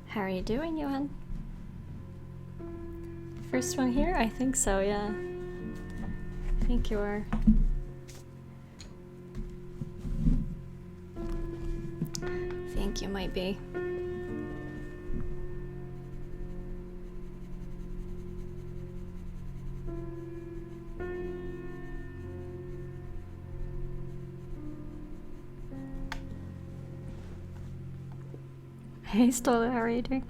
How are you doing, Johan? First one here? I think so, yeah. I think you are. I think you might be. Hey Stola, how are you doing?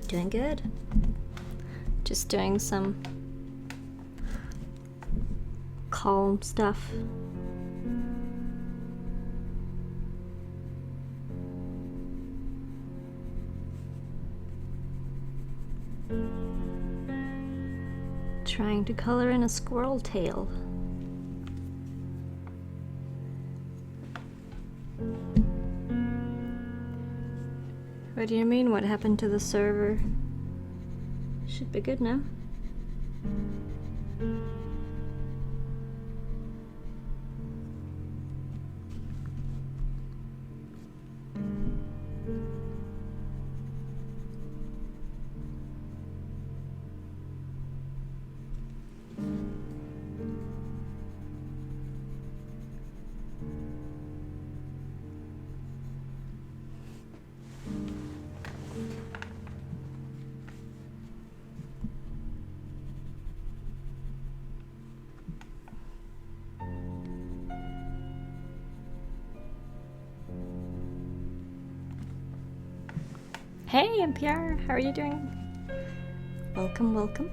Doing good. Just doing some calm stuff. Trying to color in a squirrel tail. What do you mean, what happened to the server? Should be good now. Hey NPR, how are you doing? Welcome, welcome.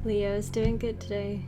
Leo's doing good today.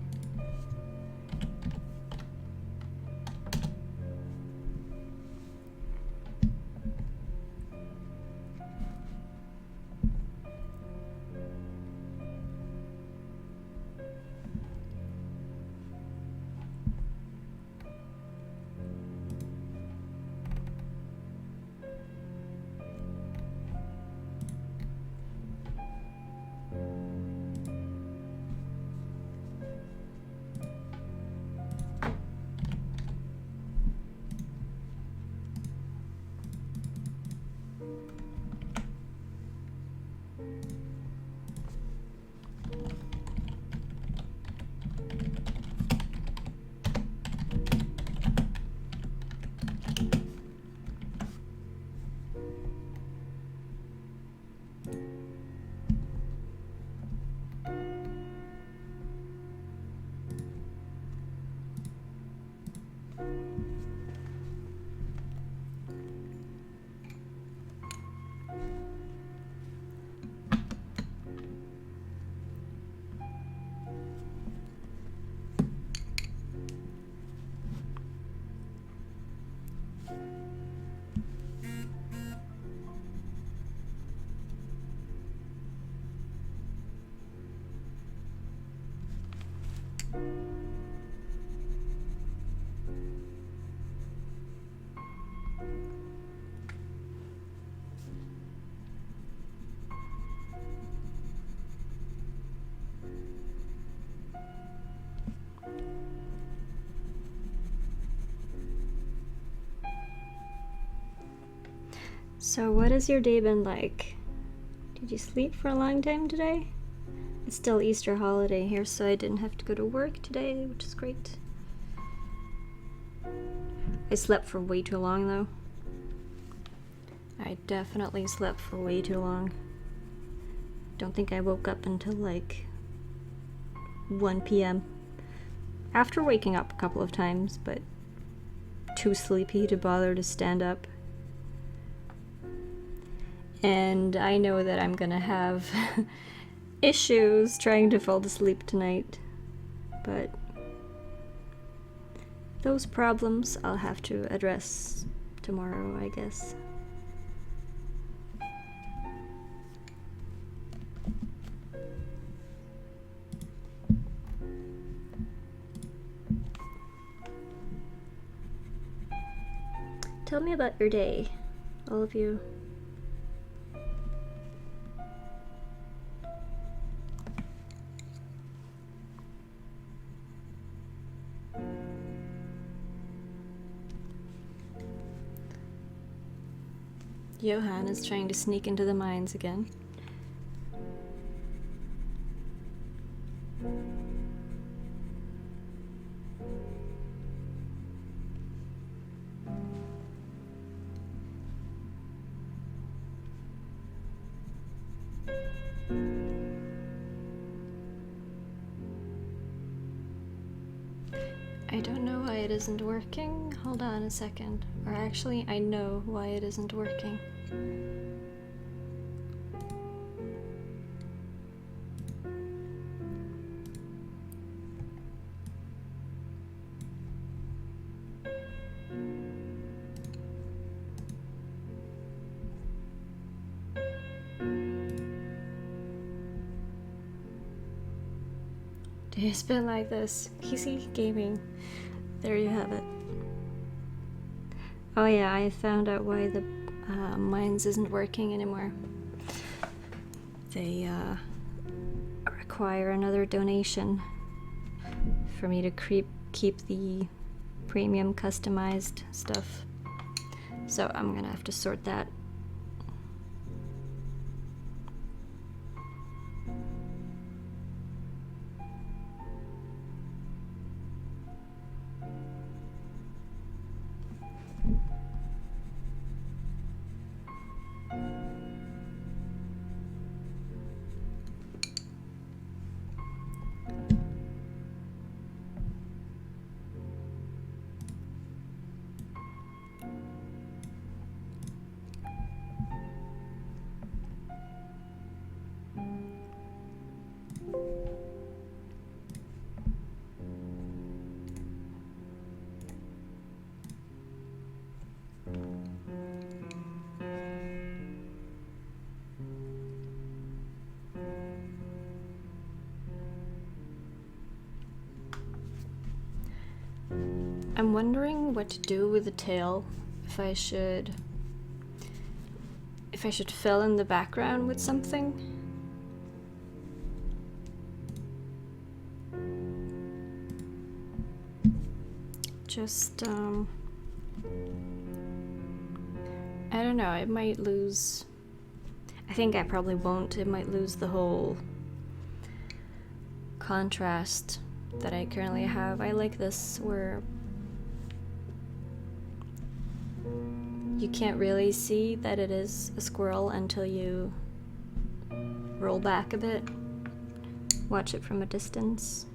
So what has your day been like? Did you sleep for a long time today? It's still Easter holiday here, so I didn't have to go to work today, which is great. I slept for way too long though. I definitely slept for way too long. Don't think I woke up until like 1 p.m. After waking up a couple of times, but too sleepy to bother to stand up. And I know that I'm gonna have issues trying to fall asleep tonight, but those problems I'll have to address tomorrow, I guess. Tell me about your day, all of you. Johan is trying to sneak into the mines again. I don't know why it isn't working. Hold on a second. Or actually, I know why it isn't working. It's been like this. PC gaming. There you have it. Oh yeah, I found out why the mines isn't working anymore. They require another donation for me to keep the premium customized stuff. So I'm gonna have to sort that. I'm wondering what to do with the tail. If I should fill in the background with something. Just I don't know, it might lose. I think I probably won't. It might lose the whole contrast that I currently have. I like this where you can't really see that it is a squirrel until you roll back a bit, watch it from a distance.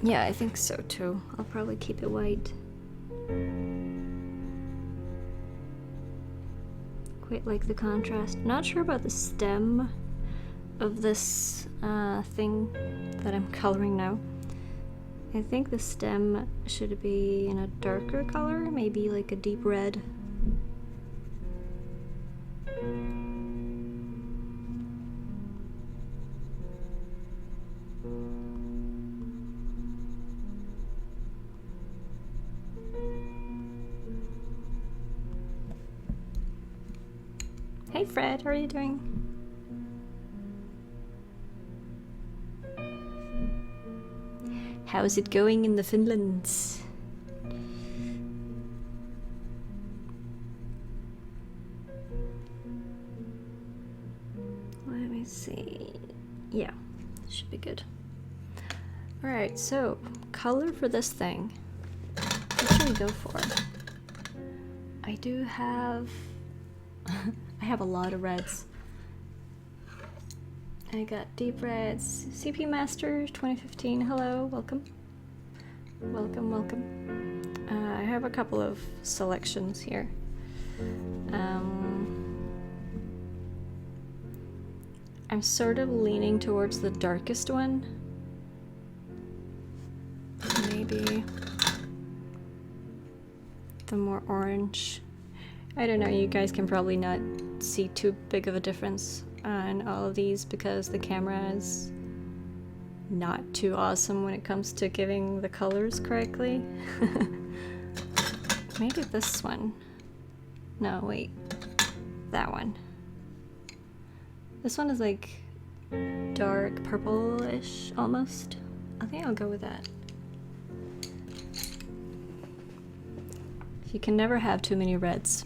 Yeah, I think so too. I'll probably keep it white. Quite like the contrast. Not sure about the stem of this thing that I'm coloring now. I think the stem should be in a darker color, maybe like a deep red. Hey Fred, how are you doing? How's it going in the Finlands? Let me see. Yeah, should be good. Alright, so color for this thing. What should we go for? I do have I have a lot of reds. I got deep reds. CP Master 2015, hello, welcome. Welcome, welcome. I have a couple of selections here. I'm sort of leaning towards the darkest one. Maybe the more orange. I don't know, you guys can probably not see too big of a difference on all of these because the camera is not too awesome when it comes to giving the colors correctly. Maybe this one. No, wait. That one. This one is like dark purple-ish almost. I think I'll go with that. You can never have too many reds.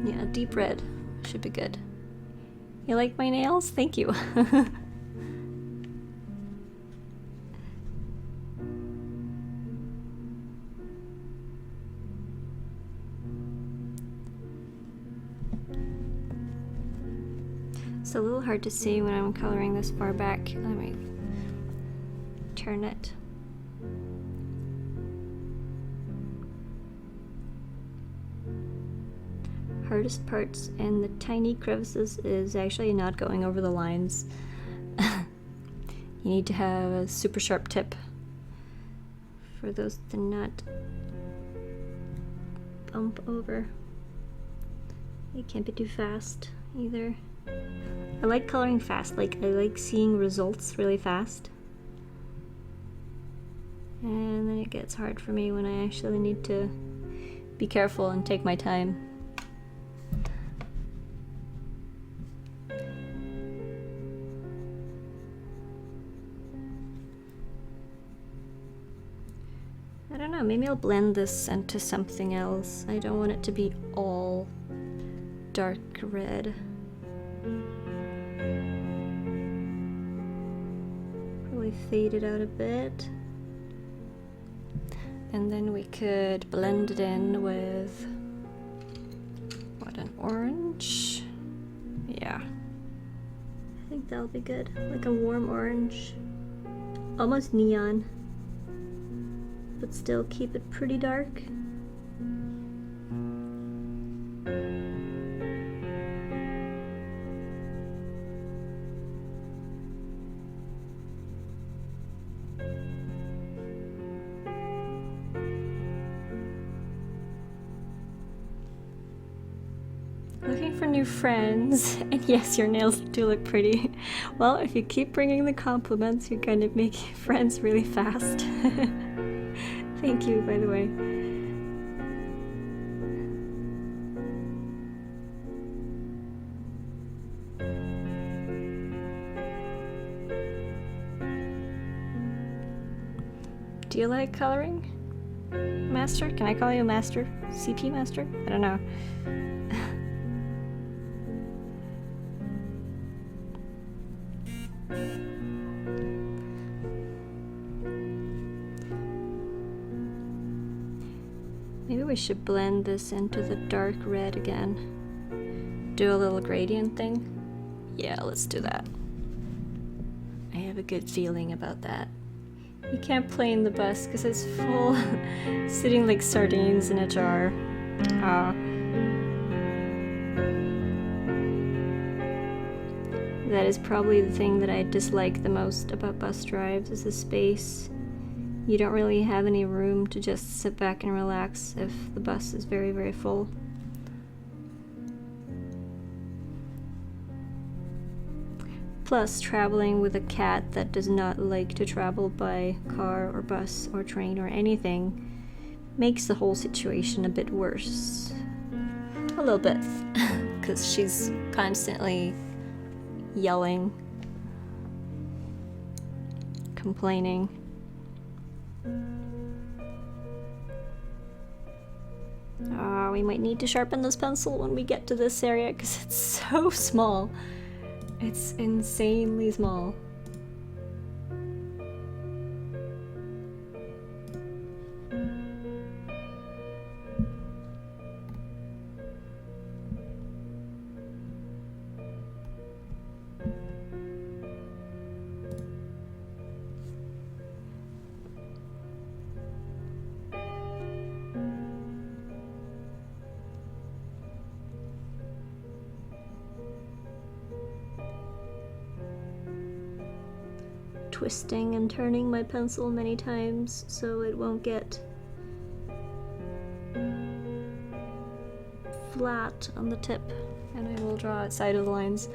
Yeah, deep red should be good. You like my nails? Thank you. It's a little hard to see when I'm coloring this far back. Let me turn it. Hardest parts and the tiny crevices is actually not going over the lines. You need to have a super sharp tip for those to not bump over. It can't be too fast either. I like coloring fast, like I like seeing results really fast. And then it gets hard for me when I actually need to be careful and take my time. I don't know, maybe I'll blend this into something else. I don't want it to be all dark red. Probably fade it out a bit. And then we could blend it in with, what, an orange? Yeah. I think that'll be good. Like a warm orange. Almost neon. But still keep it pretty dark. Looking for new friends, and yes, your nails do look pretty. Well, if you keep bringing the compliments, you're going to make friends really fast. Thank you, by the way. Do you like coloring? Master? Can I call you Master? CP Master? I don't know. Maybe we should blend this into the dark red again. Do a little gradient thing? Yeah, let's do that. I have a good feeling about that. You can't play in the bus because it's full, sitting like sardines in a jar. That is probably the thing that I dislike the most about bus drives, is the space. You don't really have any room to just sit back and relax if the bus is very, very full. Plus, traveling with a cat that does not like to travel by car or bus or train or anything makes the whole situation a bit worse. A little bit, because she's constantly yelling, complaining. We might need to sharpen this pencil when we get to this area because it's so small. It's insanely small. Twisting and turning my pencil many times so it won't get flat on the tip, and I will draw outside of the lines.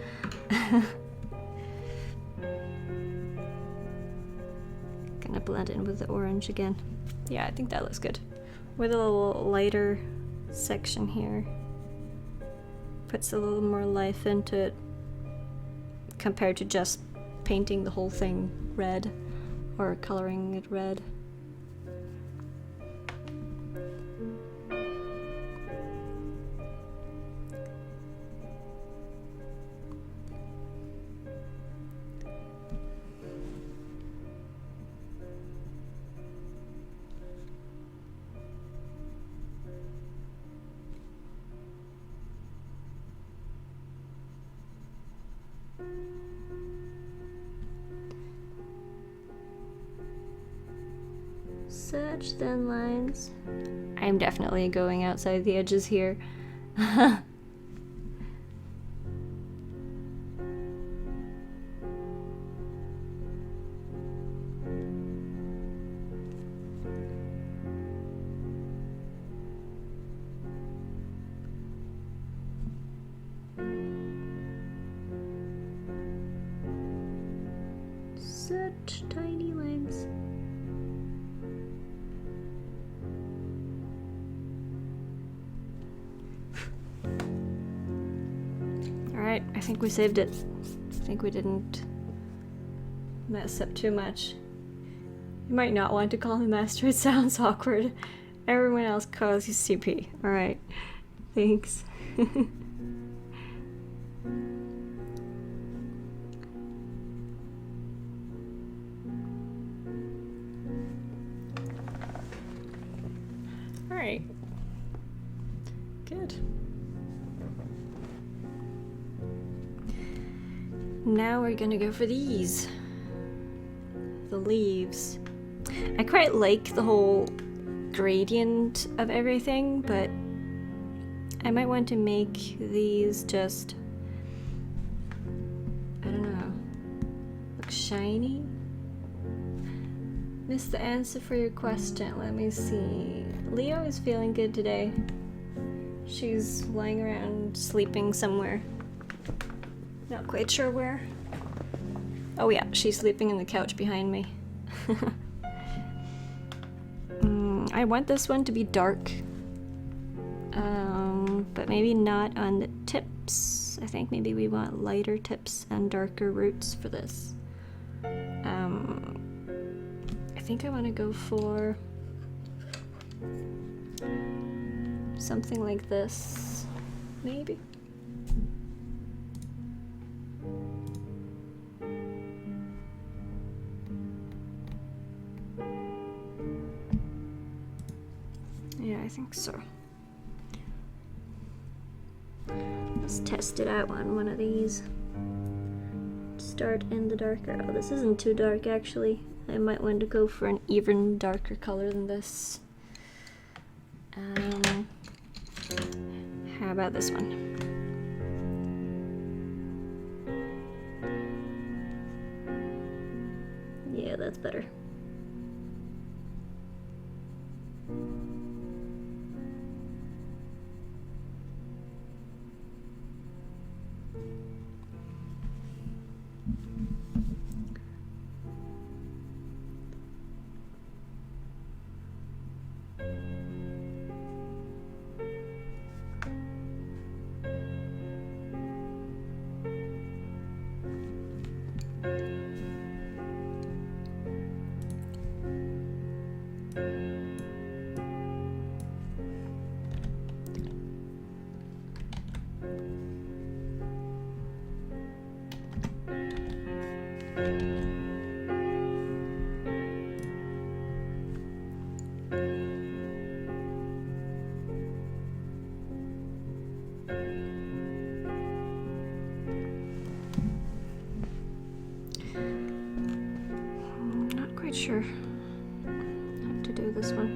Gonna blend in with the orange again. Yeah, I think that looks good. With a little lighter section here. Puts a little more life into it compared to just painting the whole thing red or coloring it red. Such thin lines. I'm definitely going outside the edges here. Such tiny lines. Alright, I think we saved it. I think we didn't mess up too much. You might not want to call me master, it sounds awkward. Everyone else calls you CP. Alright, thanks. Alright. Good. Now we're gonna go for these. The leaves. I quite like the whole gradient of everything, but I might want to make these just, I don't know, look shiny. Missed the answer for your question. Let me see. Leo is feeling good today. She's lying around sleeping somewhere. Not quite sure where. Oh yeah, she's sleeping in the couch behind me. I want this one to be dark. But maybe not on the tips. I think maybe we want lighter tips and darker roots for this. I think I want to go for something like this, maybe. Yeah, I think so. Let's test it out on one of these. Start in the darker. Oh, this isn't too dark actually. I might want to go for an even darker color than this. How about this one? Yeah, that's better. Sure how to do this one.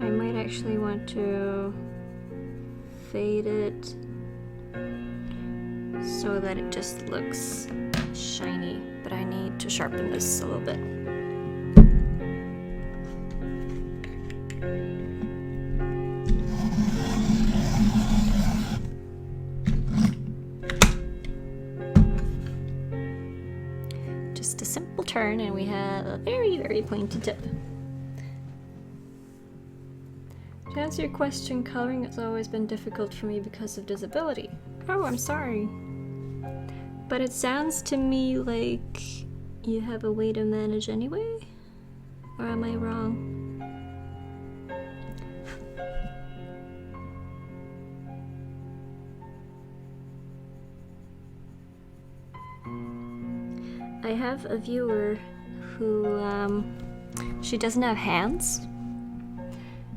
I might actually want to fade it so that it just looks shiny, but I need to sharpen this a little bit. Just a simple turn and we have a very, very pointy tip. To answer your question, coloring has always been difficult for me because of disability. Oh, I'm sorry. But it sounds to me like you have a way to manage anyway? Or am I wrong? I have a viewer who, she doesn't have hands,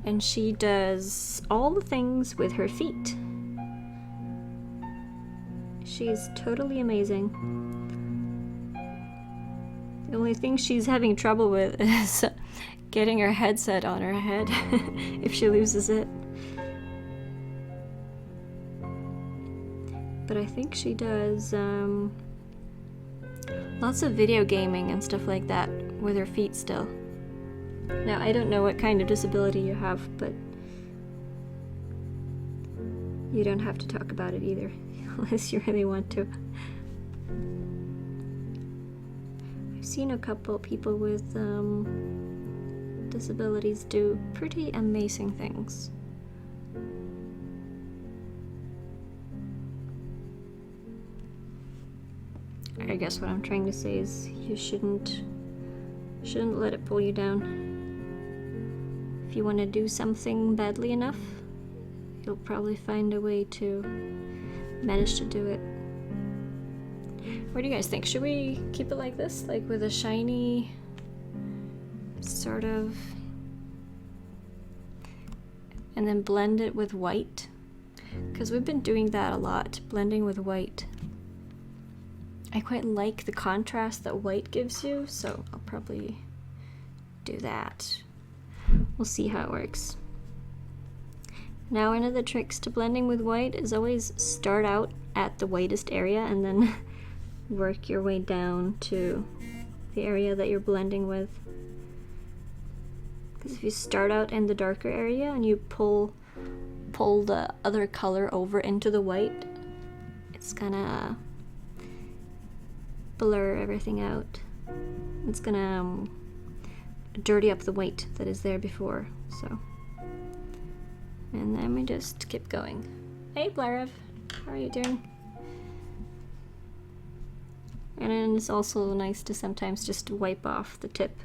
and she does all the things with her feet. She's totally amazing. The only thing she's having trouble with is getting her headset on her head if she loses it. But I think she does, lots of video gaming and stuff like that with her feet still. Now, I don't know what kind of disability you have, but you don't have to talk about it either, unless you really want to. I've seen a couple people with disabilities do pretty amazing things. I guess what I'm trying to say is you shouldn't let it pull you down. If you want to do something badly enough, you'll probably find a way to manage to do it. What do you guys think? Should we keep it like this? Like with a shiny sort of, and then blend it with white? Because we've been doing that a lot, blending with white. I quite like the contrast that white gives you, so I'll probably do that. We'll see how it works. Now, one of the tricks to blending with white is always start out at the whitest area and then work your way down to the area that you're blending with. Because if you start out in the darker area and you pull the other color over into the white, it's gonna blur everything out. It's gonna dirty up the white that is there before, so. And then we just keep going. Hey Blarev, how are you doing? And then it's also nice to sometimes just wipe off the tip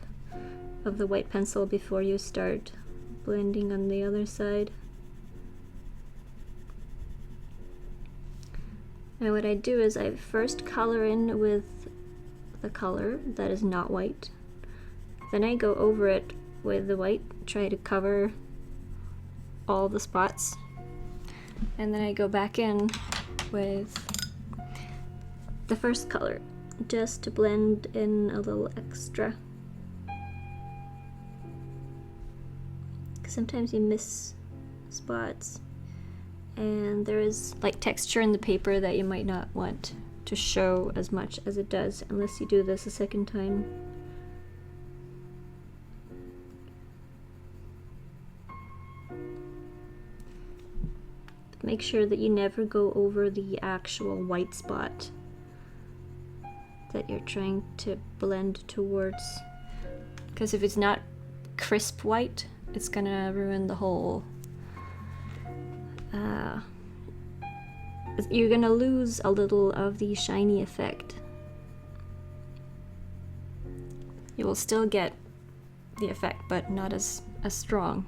of the white pencil before you start blending on the other side. Now what I do is I first color in with the color that is not white. Then I go over it with the white, try to cover all the spots. And then I go back in with the first color, just to blend in a little extra. Sometimes you miss spots, and there is like texture in the paper that you might not want to show as much as it does unless you do this a second time. Make sure that you never go over the actual white spot that you're trying to blend towards, because if it's not crisp white, it's gonna ruin the whole, you're gonna lose a little of the shiny effect. you will still get the effect, but not as strong,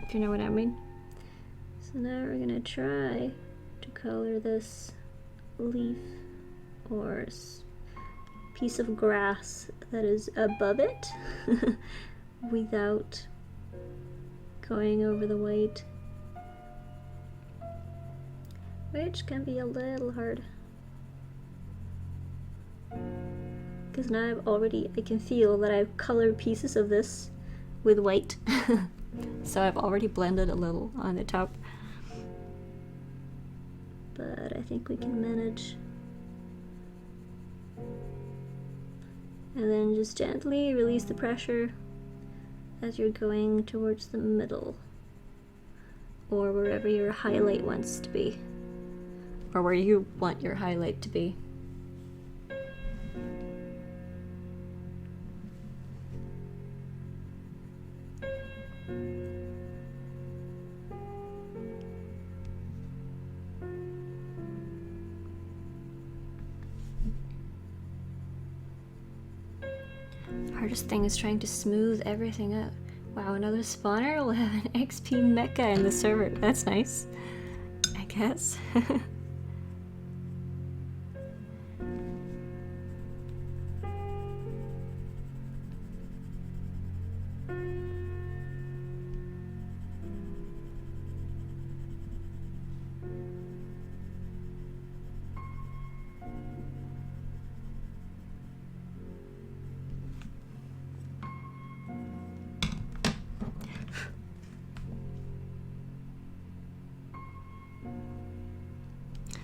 if you know what I mean. So now we're gonna try to color this leaf or piece of grass that is above it without going over the white, which can be a little hard because now I can feel that I've colored pieces of this with white. So I've already blended a little on the top, but I think we can manage. And then just gently release the pressure as you're going towards the middle, or wherever your highlight wants to be, or where you want your highlight to be. Hardest thing is trying to smooth everything out. Wow, another spawner will have an XP mecha in the server. That's nice, I guess.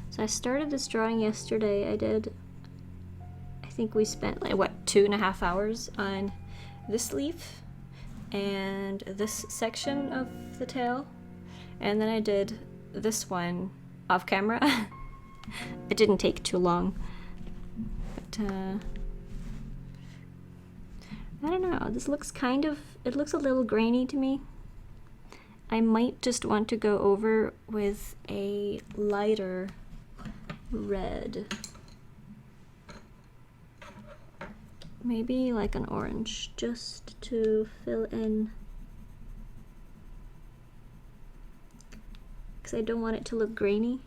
So I started this drawing yesterday. I think we spent like, what, 2.5 hours on this leaf and this section of the tail. And then I did this one off camera. It didn't take too long. But, I don't know, this looks it looks a little grainy to me. I might just want to go over with a lighter red. Maybe like an orange, just to fill in. Because I don't want it to look grainy.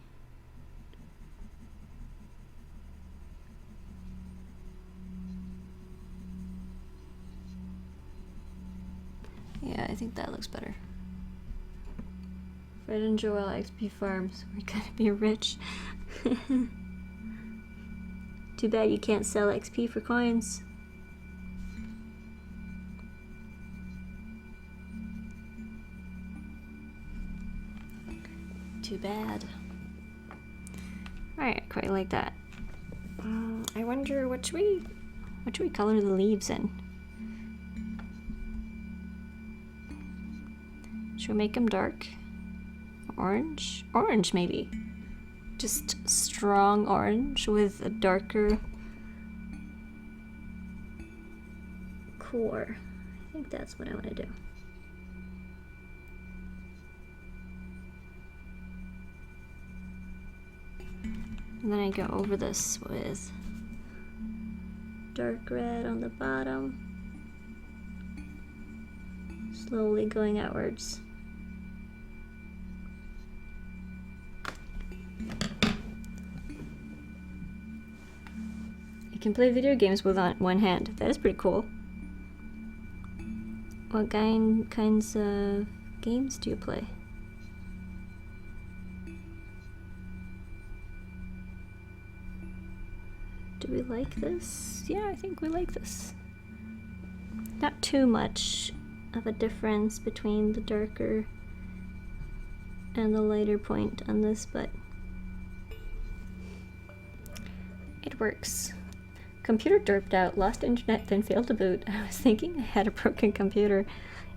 Yeah, I think that looks better. Fred and Joel XP Farms, we're gonna be rich. Too bad you can't sell XP for coins. Too bad. Alright, I quite like that. I wonder what should we color the leaves in? Should we make them dark? Orange? Orange, maybe. Just strong orange with a darker core. I think that's what I want to do. And then I go over this with dark red on the bottom, slowly going outwards. You can play video games with one hand. That is pretty cool. What kinds of games do you play? Do we like this? Yeah, I think we like this. Not too much of a difference between the darker and the lighter point on this, but it works. Computer derped out, lost internet, then failed to boot. I was thinking I had a broken computer.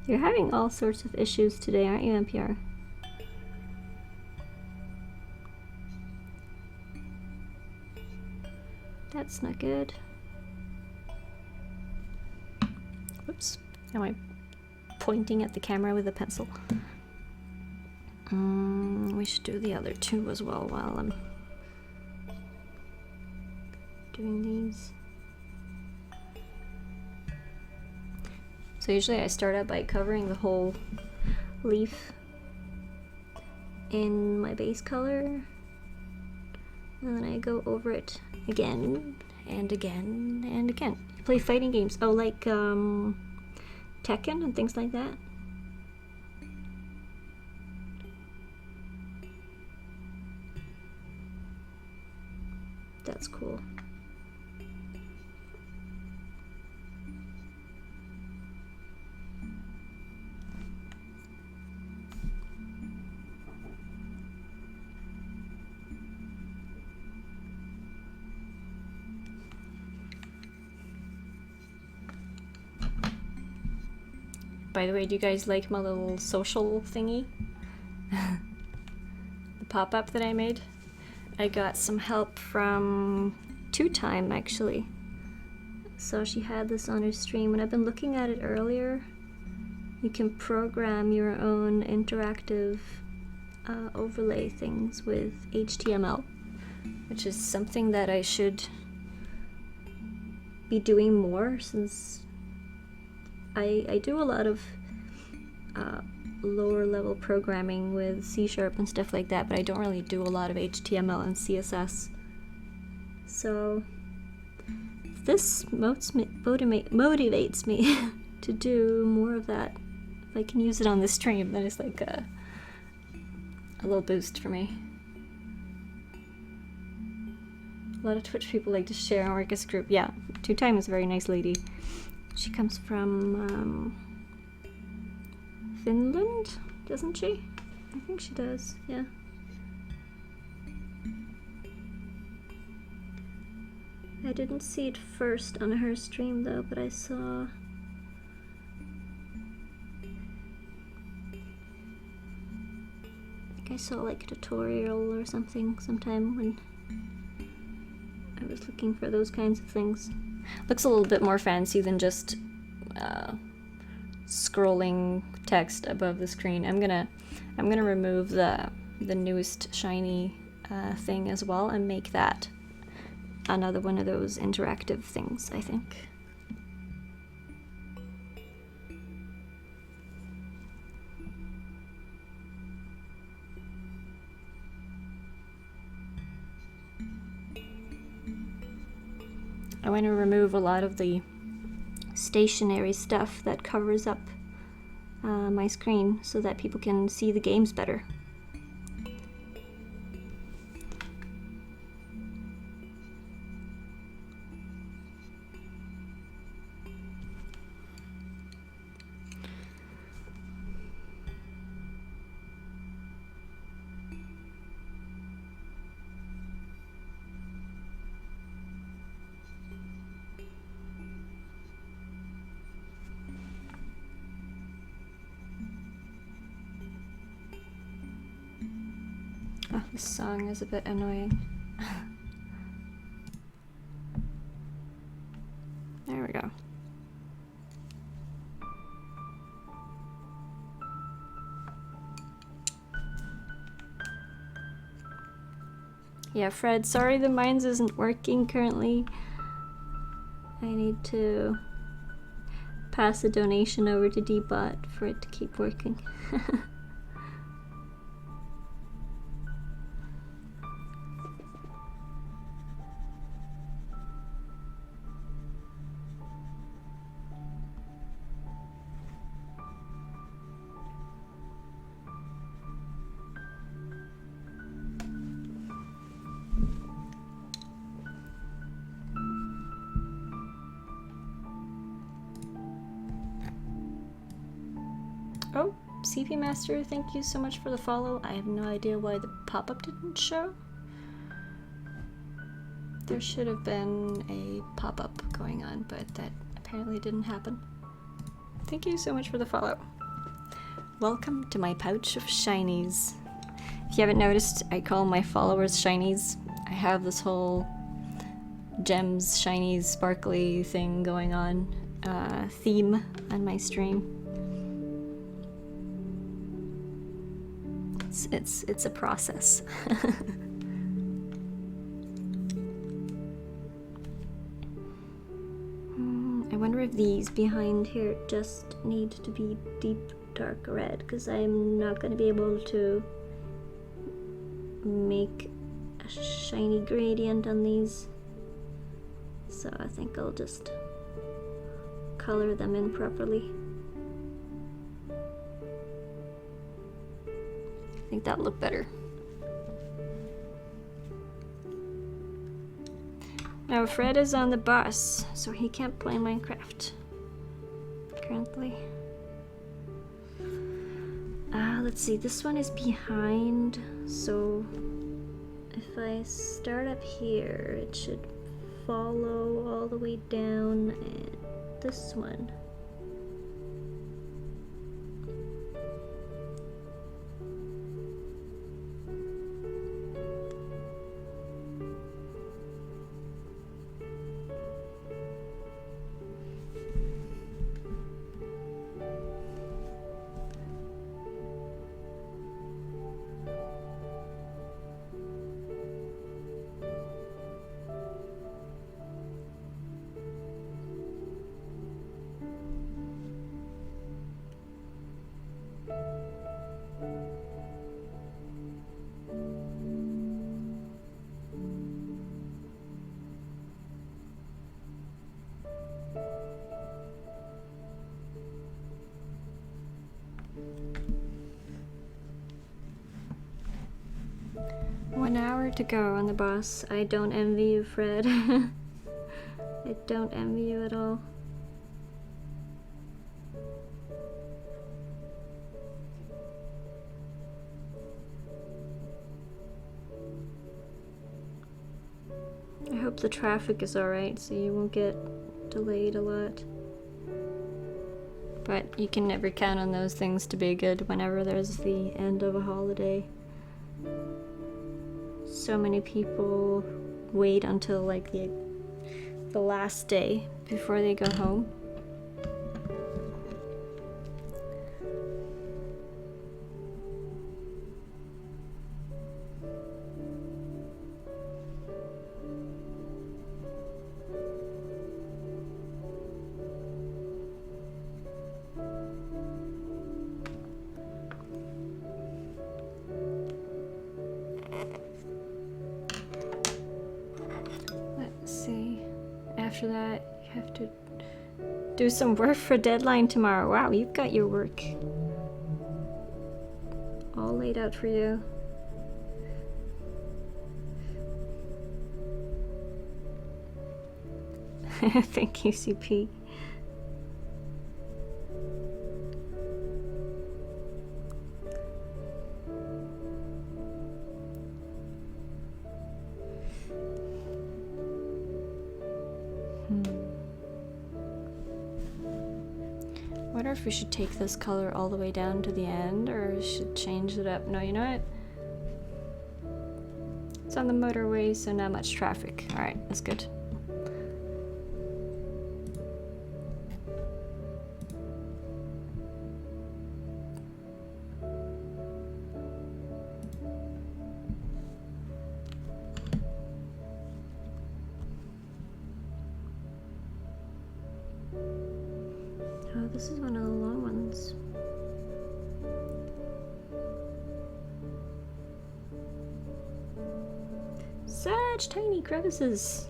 You're having all sorts of issues today, aren't you, NPR? That's not good. Whoops. Am I pointing at the camera with a pencil? We should do the other two as well while I'm doing these. So usually I start out by covering the whole leaf in my base color, and then I go over it again and again and again. I play fighting games, oh, like Tekken and things like that. That's cool. By the way, do you guys like my little social thingy? The pop-up that I made? I got some help from Two Time, actually. So she had this on her stream, and I've been looking at it earlier. You can program your own interactive overlay things with HTML, which is something that I should be doing more, since I do a lot of lower level programming with C# and stuff like that, but I don't really do a lot of HTML and CSS. So if this motivates me to do more of that, if I can use it on the stream, then it's like a little boost for me. A lot of Twitch people like to share and work as a group. Yeah, Two Time is a very nice lady. She comes from Finland, doesn't she? I think she does, yeah. I didn't see it first on her stream though, but I saw... I think I saw like a tutorial or something sometime when I was looking for those kinds of things. Looks a little bit more fancy than just scrolling text above the screen. I'm gonna remove the newest shiny thing as well and make that another one of those interactive things, I think. I want to remove a lot of the stationary stuff that covers up my screen so that people can see the games better. Oh, this song is a bit annoying. There we go. Yeah, Fred, sorry the mines isn't working currently. I need to pass a donation over to Dbot for it to keep working. Oh, CP Master, thank you so much for the follow. I have no idea why the pop-up didn't show. There should have been a pop-up going on, but that apparently didn't happen. Thank you so much for the follow. Welcome to my pouch of shinies. If you haven't noticed, I call my followers shinies. I have this whole gems, shinies, sparkly thing going on, theme on my stream. It's a process. I wonder if these behind here just need to be deep dark red, because I'm not going to be able to make a shiny gradient on these. So I think I'll just color them in properly. I think that'll look better. Now Fred is on the bus, so he can't play Minecraft currently. Let's see, this one is behind, so if I start up here, it should follow all the way down, and this one. One hour to go on the bus. I don't envy you, Fred. I don't envy you at all. I hope the traffic is alright so you won't get delayed a lot. But you can never count on those things to be good whenever there's the end of a holiday. So many people wait until like the last day before they go home. After that, you have to do some work for deadline tomorrow. Wow, you've got your work all laid out for you. Thank you, CP. I wonder if we should take this color all the way down to the end, or we should change it up. No, you know what? It's on the motorway, so not much traffic. Alright, that's good. Oh, this is one of the long ones. Such tiny crevices.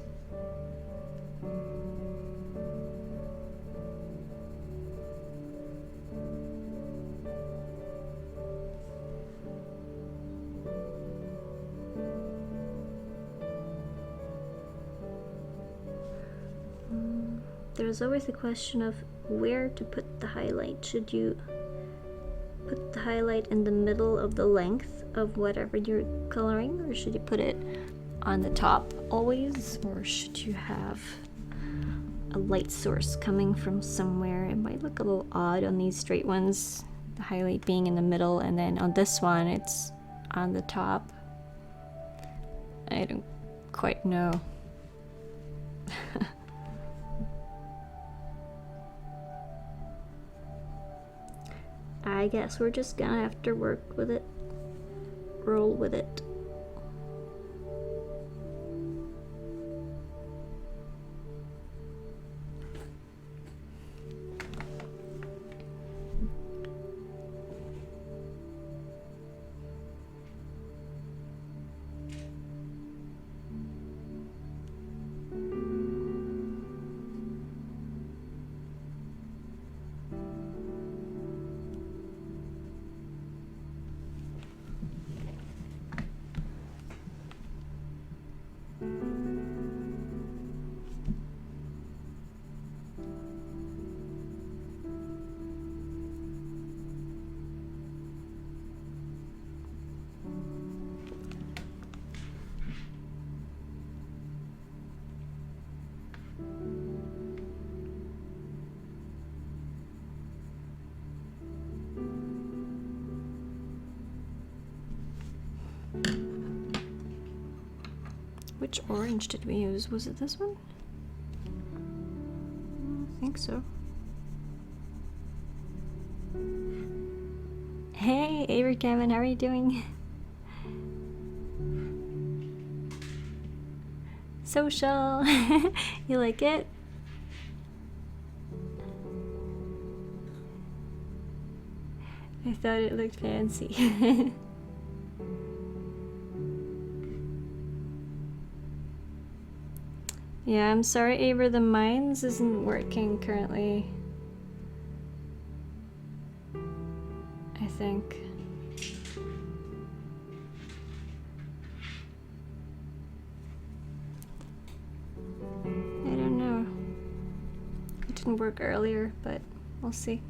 There's always the question of where to put the highlight. Should you put the highlight in the middle of the length of whatever you're coloring, or should you put it on the top always, or should you have a light source coming from somewhere? It might look a little odd on these straight ones, the highlight being in the middle, and then on this one it's on the top. I don't quite know. I guess we're just gonna have to work with it, roll with it. Which orange did we use? Was it this one? I think so. Hey, Avery Kevin, how are you doing? Social. You like it? I thought it looked fancy. Yeah, I'm sorry, Avery, the mines isn't working currently. I think. I don't know. It didn't work earlier, but we'll see.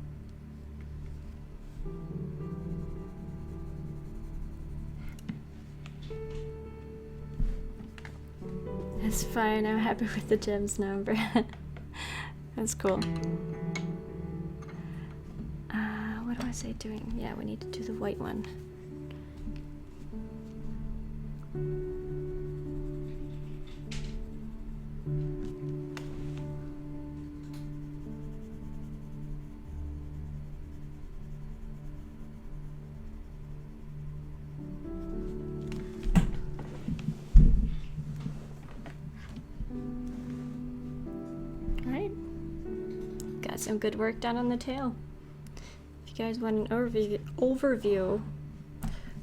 It's fine, I'm happy with the gems number. That's cool. What was I doing? Yeah, we need to do the white one. Some good work done on the tail. If you guys want an overview,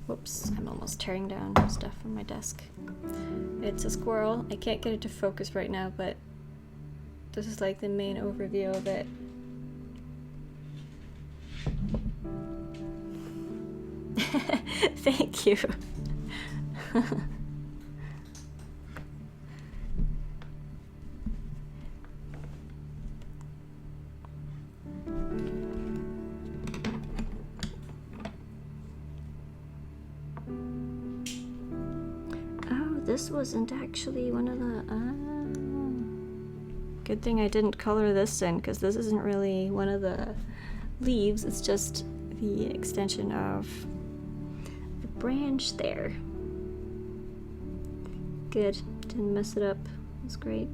whoops, I'm almost tearing down stuff on my desk. It's a squirrel. I can't get it to focus right now, but this is like the main overview of it. Thank you. This wasn't actually one of the... Good thing I didn't color this in, because this isn't really one of the leaves, it's just the extension of the branch there. Good, didn't mess it up, that's great.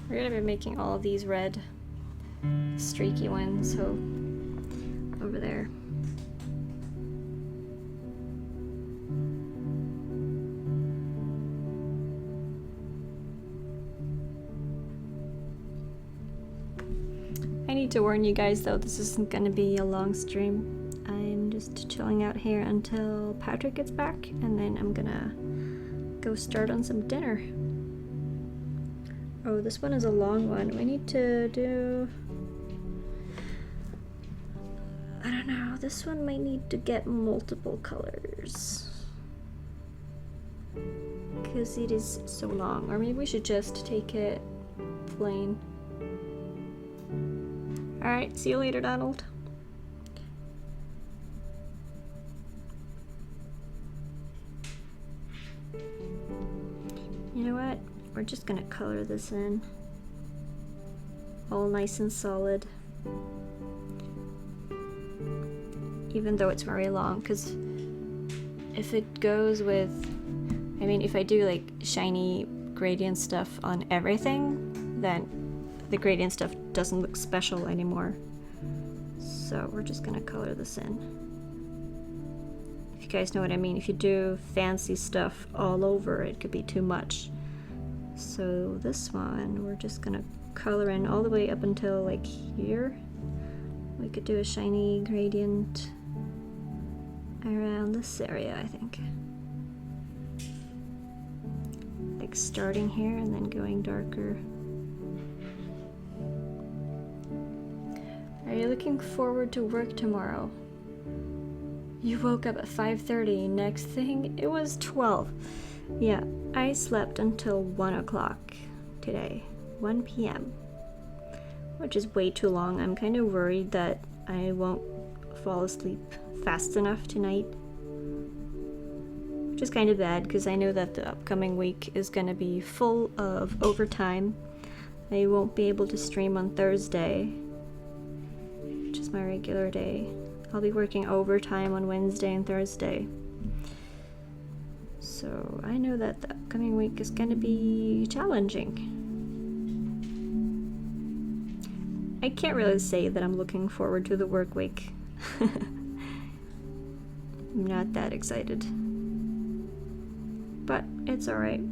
We're gonna be making all of these red streaky ones, so over there. I need to warn you guys though, this isn't going to be a long stream. I'm just chilling out here until Patrick gets back, and then I'm gonna go start on some dinner. Oh, this one is a long one. We need to do... I don't know, this one might need to get multiple colors because it is so long, or maybe we should just take it plain. Alright, see you later, Donald. You know what? We're just gonna color this in all nice and solid. Even though it's very long, because if it goes with, I mean, if I do like shiny gradient stuff on everything, then the gradient stuff doesn't look special anymore. So we're just gonna color this in. If you guys know what I mean, if you do fancy stuff all over, it could be too much. So this one, we're just gonna color in all the way up until like here. We could do a shiny gradient around this area, I think. Like starting here and then going darker. Are you looking forward to work tomorrow? You woke up at 5:30. Next thing, it was 12. Yeah, I slept until 1 o'clock today. 1 p.m. Which is way too long. I'm kind of worried that I won't fall asleep fast enough tonight. Which is kind of bad because I know that the upcoming week is going to be full of overtime. I won't be able to stream on Thursday, which is my regular day. I'll be working overtime on Wednesday and Thursday. So I know that the upcoming week is gonna be challenging. I can't really say that I'm looking forward to the work week. I'm not that excited. But it's alright.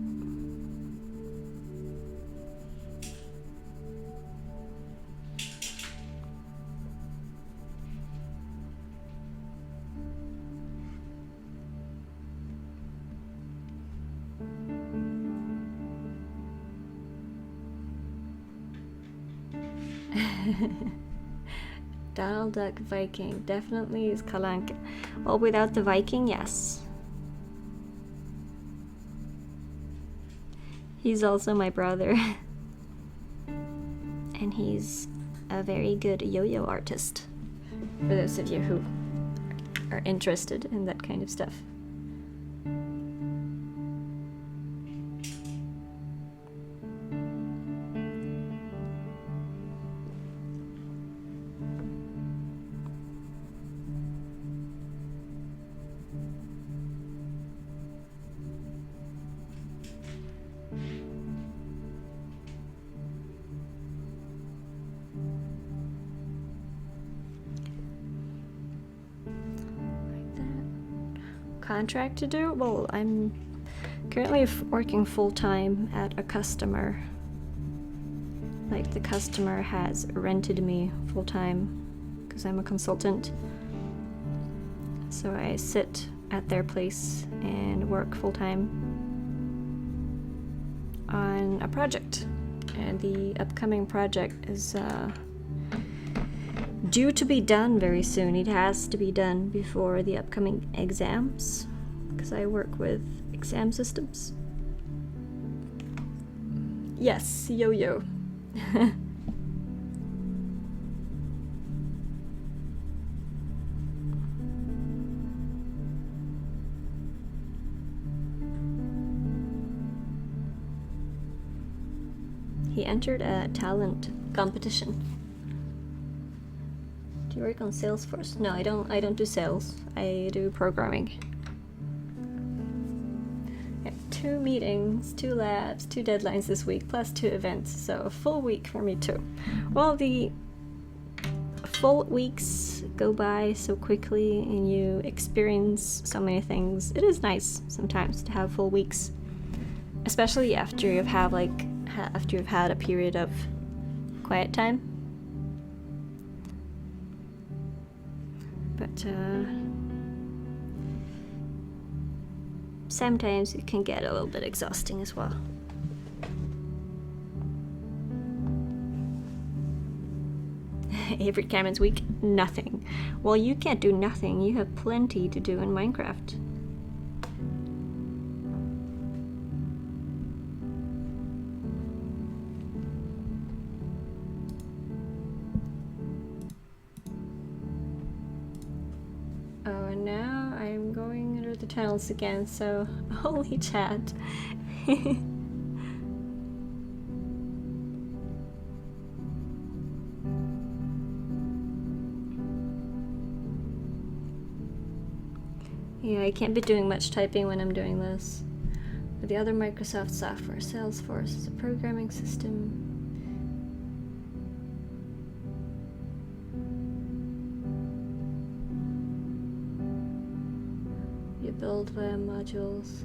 Donald Duck Viking definitely is Kalanka. Well, without the Viking, yes. He's also my brother. And he's a very good yo-yo artist. For those of you who are interested in that kind of stuff. Contract to do? Well, I'm currently working full-time at a customer. Like, the customer has rented me full-time because I'm a consultant. So I sit at their place and work full-time on a project. And the upcoming project is due to be done very soon. It has to be done before the upcoming exams, because I work with exam systems. Yes, yo-yo. He entered a talent competition. Do you work on Salesforce? No, I don't do sales. I do programming. I have 2 meetings, 2 labs, 2 deadlines this week, plus 2 events, so a full week for me too. Well, the full weeks go by so quickly and you experience so many things. It is nice sometimes to have full weeks, especially after you've had a period of quiet time. But sometimes it can get a little bit exhausting as well. Every Cameron's week, nothing. Well, you can't do nothing. You have plenty to do in Minecraft. Tunnels again, so holy chat. Yeah, I can't be doing much typing when I'm doing this. But the other Microsoft software, Salesforce, is a programming system. Build via modules.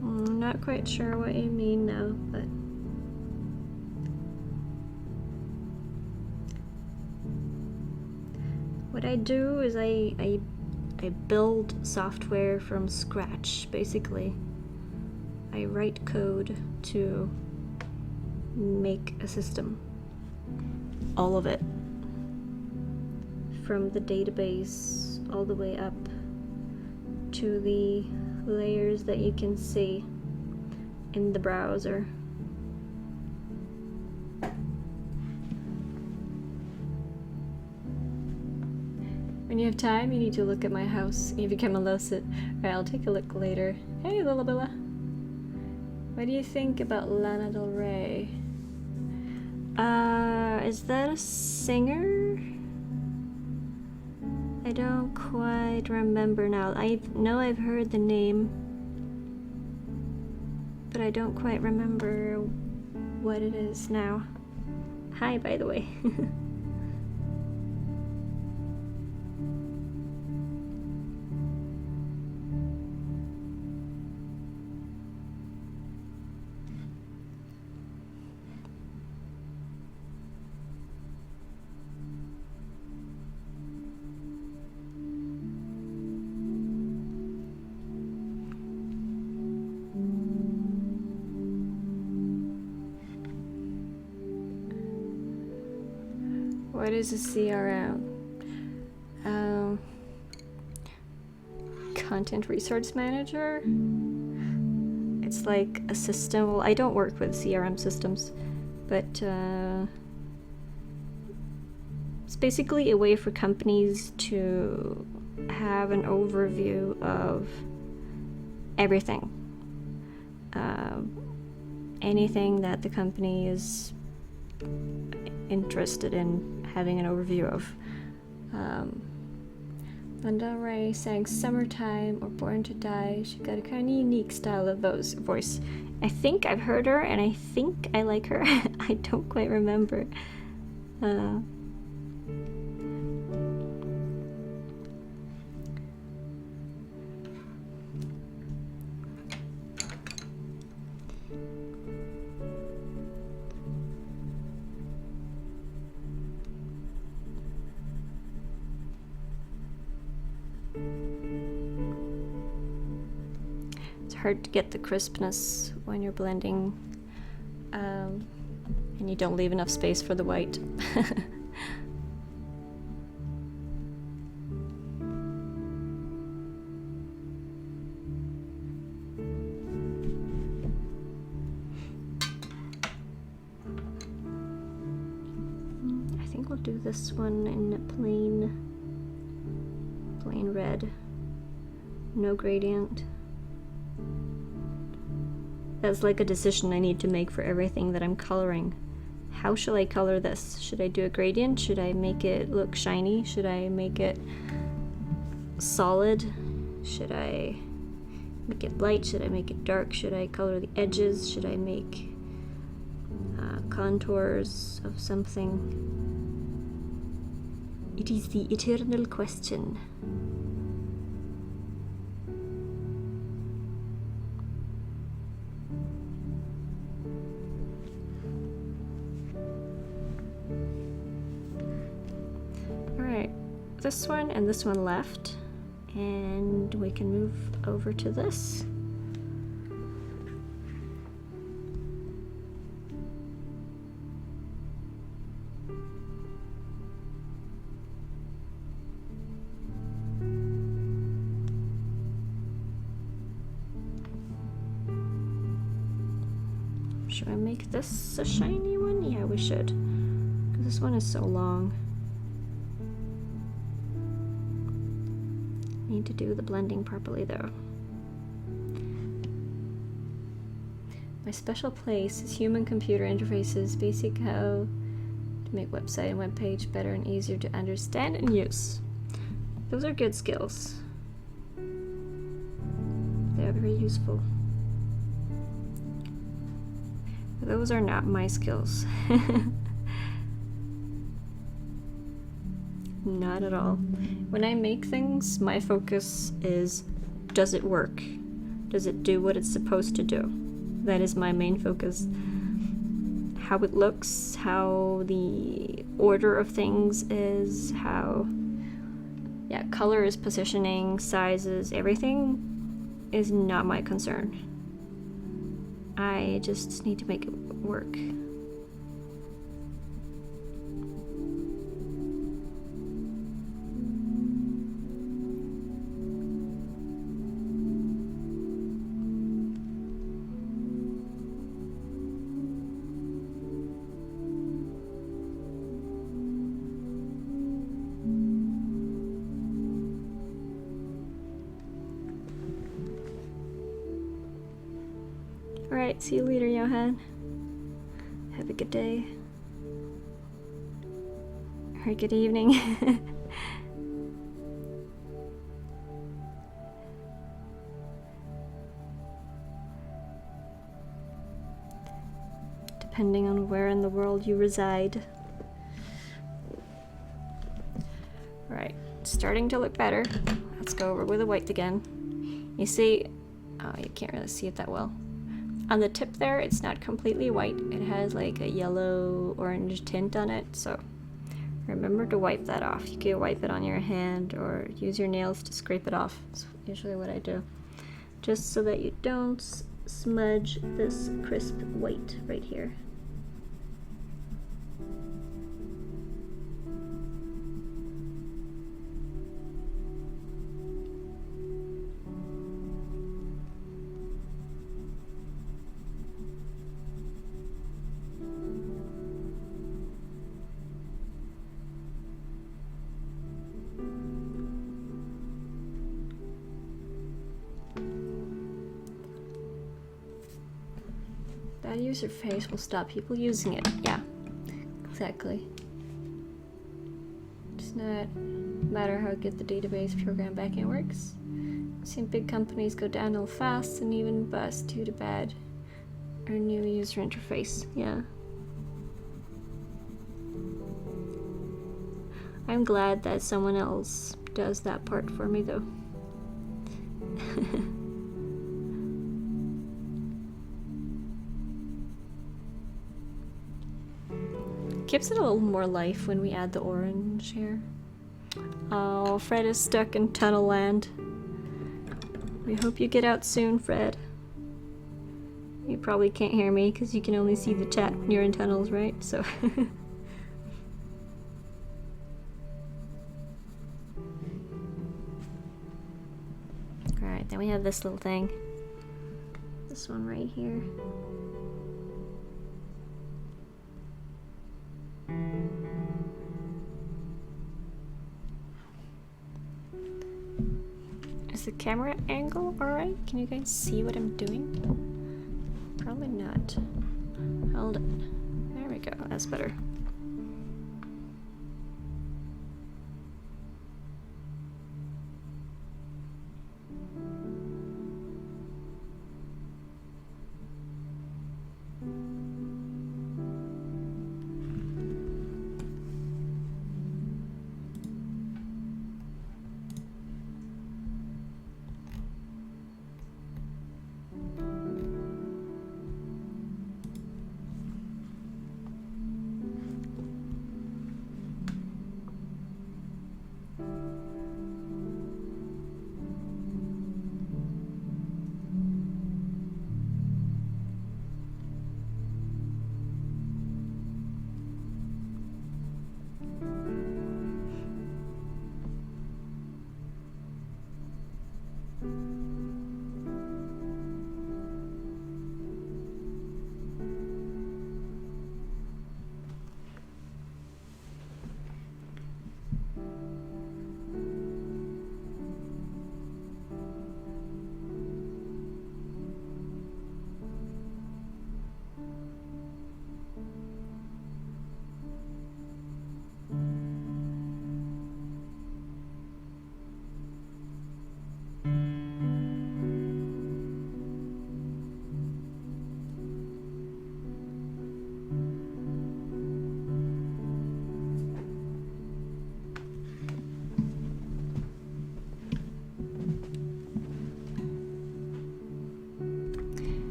I'm not quite sure what you mean now, but what I do is I build software from scratch, basically. I write code to make a system. All of it. From the database all the way up to the layers that you can see in the browser. When you have time, you need to look at my house. You become a Losit. Alright, I'll take a look later. Hey, Lilabilla. What do you think about Lana Del Rey? Is that a singer? I don't quite remember now. I know I've heard the name, but I don't quite remember what it is now. Hi, by the way. What is a CRM? Content Resource Manager? It's like a system. Well, I don't work with CRM systems, but it's basically a way for companies to have an overview of everything. Anything that the company is interested in having an overview of. Linda Ray sang Summertime or Born to Die. She got a kind of unique style of voice. I think I've heard her and I think I like her. I don't quite remember. Hard to get the crispness when you're blending, and you don't leave enough space for the white. I think we'll do this one in plain red, no gradient. That's like a decision I need to make for everything that I'm coloring. How shall I color this? Should I do a gradient? Should I make it look shiny? Should I make it solid? Should I make it light? Should I make it dark? Should I color the edges? Should I make contours of something? It is the eternal question. This one and this one left, and we can move over to this. Should I make this a shiny one? Yeah, we should, because this one is so long. Need to do the blending properly though. My special place is human-computer interfaces, basic how to make website and web page better and easier to understand and use. Those are good skills. They are very useful. But those are not my skills. Not at all. When I make things, my focus is, does it work? Does it do what it's supposed to do? That is my main focus. How it looks, how the order of things is, how colors, positioning, sizes, everything is not my concern. I just need to make it work. Alright, see you later, Johan. Have a good day. Alright, good evening. Depending on where in the world you reside. Right, starting to look better. Let's go over with the white again. You see, oh, you can't really see it that well. On the tip there, it's not completely white. It has like a yellow-orange tint on it, so remember to wipe that off. You can wipe it on your hand or use your nails to scrape it off. That's usually what I do. Just so that you don't smudge this crisp white right here. Bad user face will stop people using it. Yeah, exactly. It's not matter how good the database program backend works. I've seen big companies go downhill fast and even bust due to bad or new user interface. Yeah. I'm glad that someone else does that part for me though. Gives it a little more life when we add the orange here. Oh, Fred is stuck in tunnel land. We hope you get out soon, Fred. You probably can't hear me because you can only see the chat when you're in tunnels, right? So. Alright, then we have this little thing. This one right here. Is the camera angle alright? Can you guys see what I'm doing? Probably not. Hold on. There we go. That's better.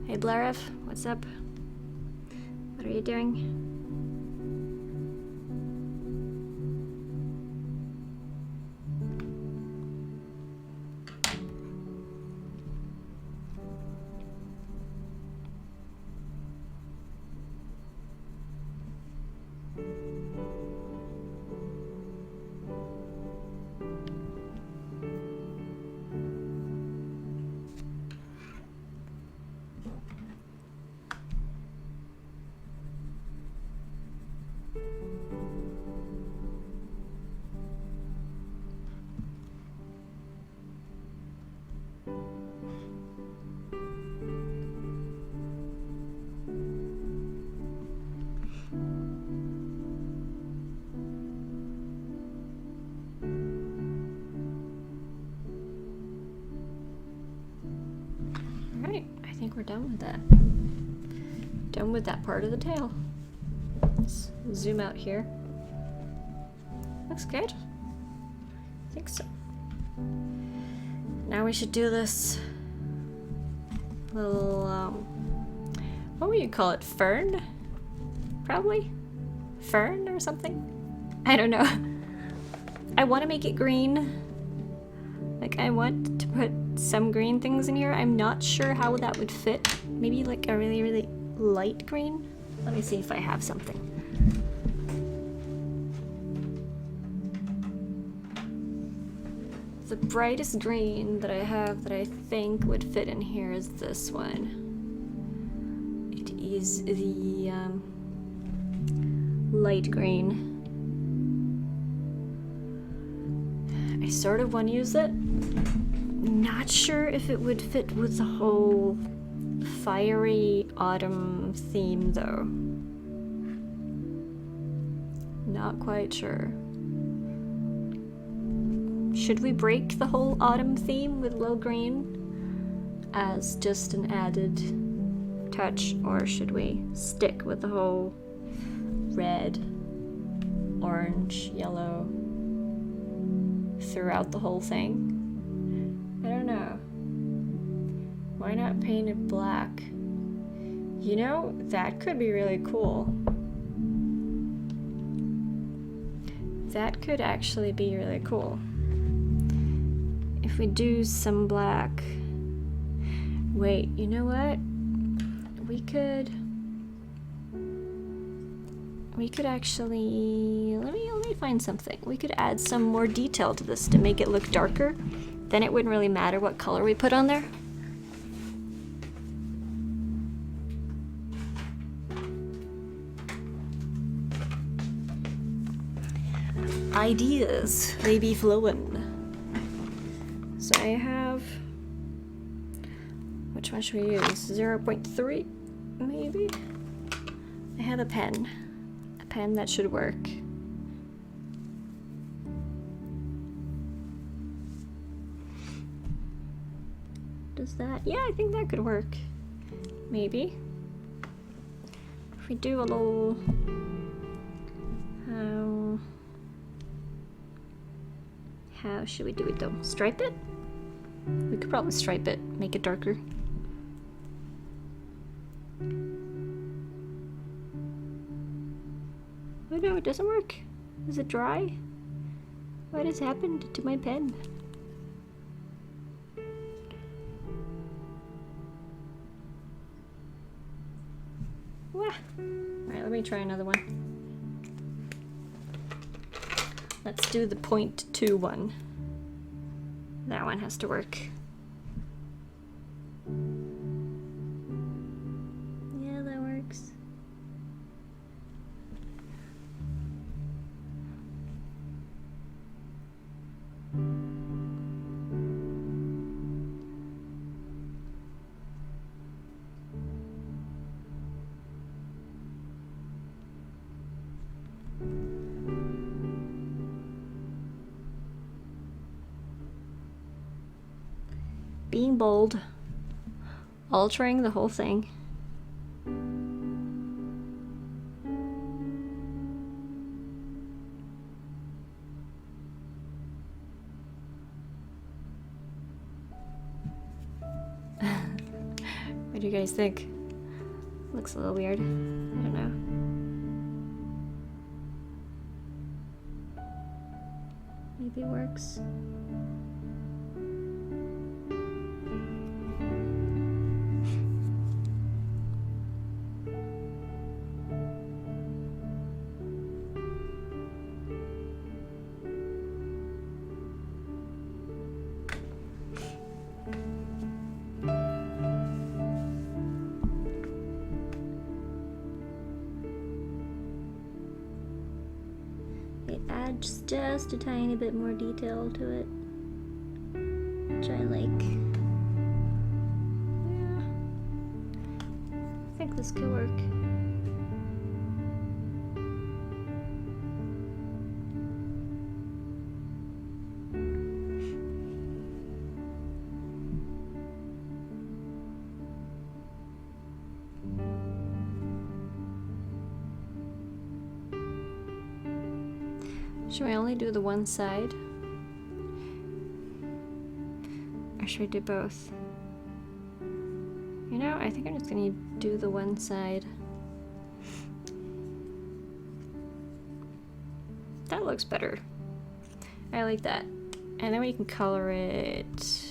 Hey Blaref, what's up? What are you doing? think we're done with that. Done with that part of the tail. Let's zoom out here. Looks good. I think so. Now we should do this little, what would you call it? Fern? Probably? Fern or something? I don't know. I want to make it green. Like, I want to put some green things in here. I'm not sure how that would fit. Maybe like a really, really light green? Let me see if I have something. The brightest green that I have that I think would fit in here is this one. It is the light green. I sort of want to use it. Not sure if it would fit with the whole fiery autumn theme though. Not quite sure. Should we break the whole autumn theme with low green as just an added touch, or should we stick with the whole red, orange, yellow throughout the whole thing? I don't know. Why not paint it black? You know, that could be really cool. That could actually be really cool. If we do some black. Wait, you know what? We could actually, let me find something. We could add some more detail to this to make it look darker. Then it wouldn't really matter what color we put on there. Ideas, they be flowing. So I have, which one should we use? 0.3, maybe? I have a pen that should work. Does that? Yeah, I think that could work. Maybe. If we do a little, how should we do it though? Stripe it? We could probably stripe it, make it darker. Oh no, it doesn't work. Is it dry? What has happened to my pen? Wah. Alright, let me try another one. Let's do the 0.2 one. That one has to work. Yeah, that works. Being bold, altering the whole thing. What do you guys think? Looks a little weird. I don't know. Maybe it works. It adds just a tiny bit more detail to it, which I like. Yeah, I think this could work. Should I only do the one side? Or should I do both? You know, I think I'm just gonna do the one side. That looks better. I like that. And then we can color it.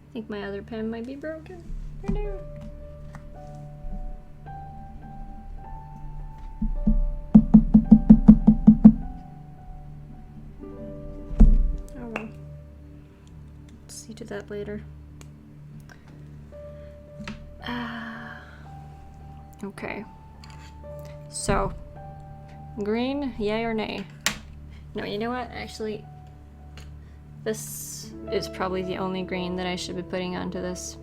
I think my other pen might be broken. I know. Oh well. See to that later. Okay. So, green, yay or nay? No, you know what? Actually, this is probably the only green that I should be putting onto this.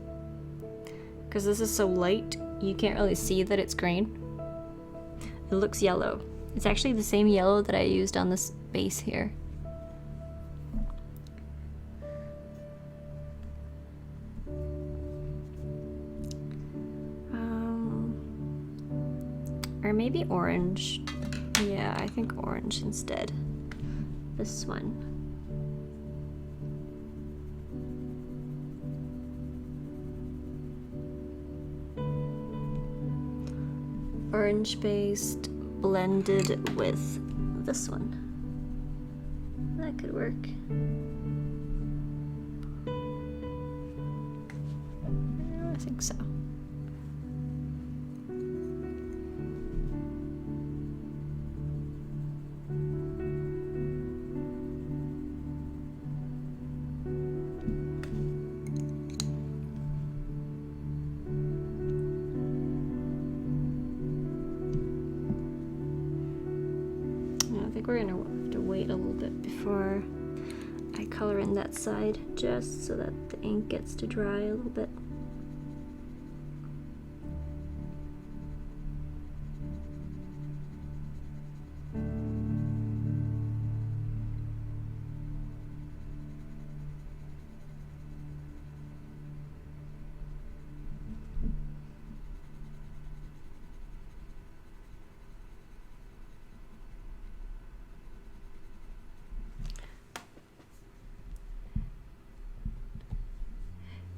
Because this is so light, you can't really see that it's green. It looks yellow. It's actually the same yellow that I used on this base here. Or maybe orange. Yeah, I think orange instead. This one. Orange based blended with this one. That could work. I think so. We're gonna have to wait a little bit before I color in that side, just so that the ink gets to dry a little bit.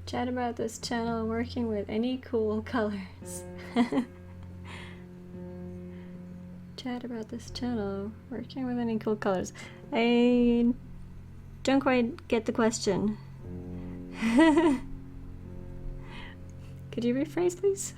Chat about this channel working with any cool colors. Chat about this channel working with any cool colors. I don't quite get the question. Could you rephrase, please?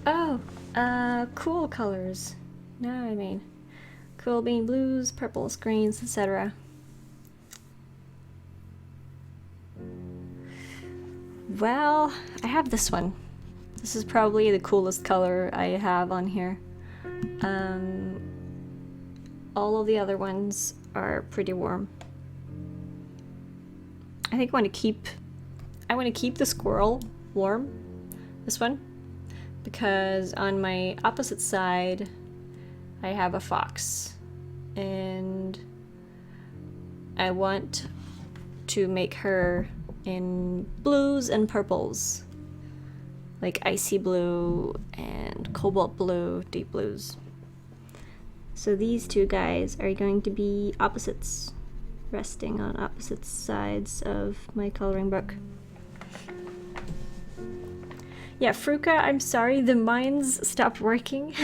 Oh, cool colors. No, I mean, cool being blues, purples, greens, etc. Well, I have this one. This is probably the coolest color I have on here. All of the other ones are pretty warm. I think I want to keep the squirrel warm. This one. Because on my opposite side, I have a fox, and I want to make her in blues and purples, like icy blue and cobalt blue, deep blues. So these two guys are going to be opposites, resting on opposite sides of my coloring book. Yeah, Fruka, I'm sorry, the mines stopped working.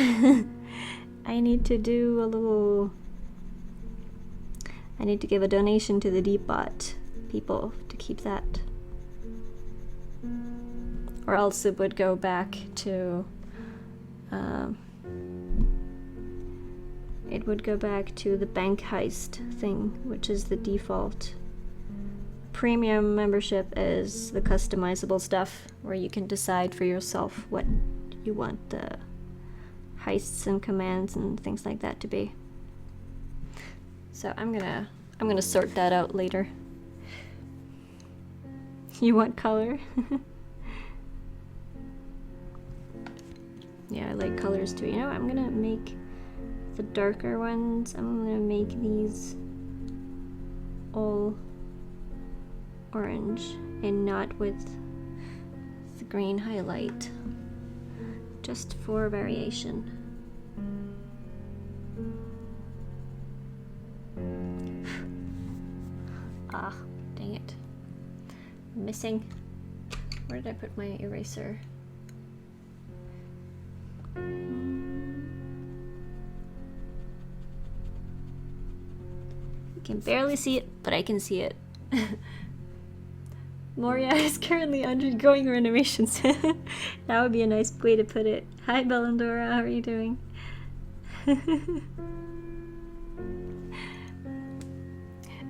I need to do a little... I need to give a donation to the Deepbot people to keep that. Or else it would go back to... it would go back to the bank heist thing, which is the default. Premium membership is the customizable stuff, where you can decide for yourself what you want the heists and commands and things like that to be. So I'm gonna sort that out later. You want color? Yeah, I like colors too. You know, I'm gonna make the darker ones. I'm gonna make these all orange and not with the green highlight, just for variation. Ah, dang it. Missing. Where did I put my eraser? You can barely see it, but I can see it. Moria is currently undergoing renovations. That would be a nice way to put it. Hi, Bellandora, how are you doing?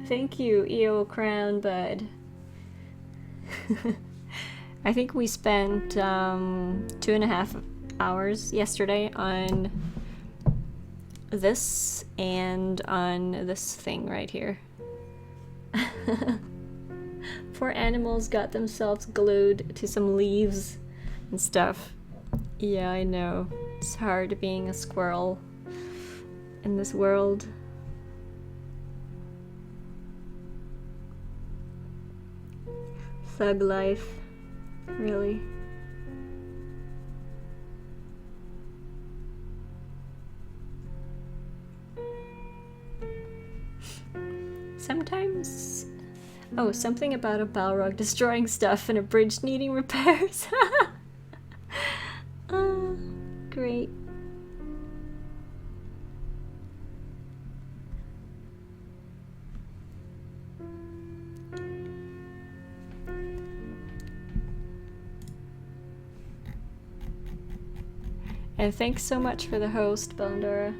Thank you, EO Crown Bud. I think we spent 2.5 hours yesterday on this and on this thing right here. Poor animals got themselves glued to some leaves and stuff. Yeah, I know. It's hard being a squirrel in this world. Thug life, really. Sometimes... Oh, something about a Balrog destroying stuff and a bridge needing repairs. Oh, great. And thanks so much for the host, Bellandora.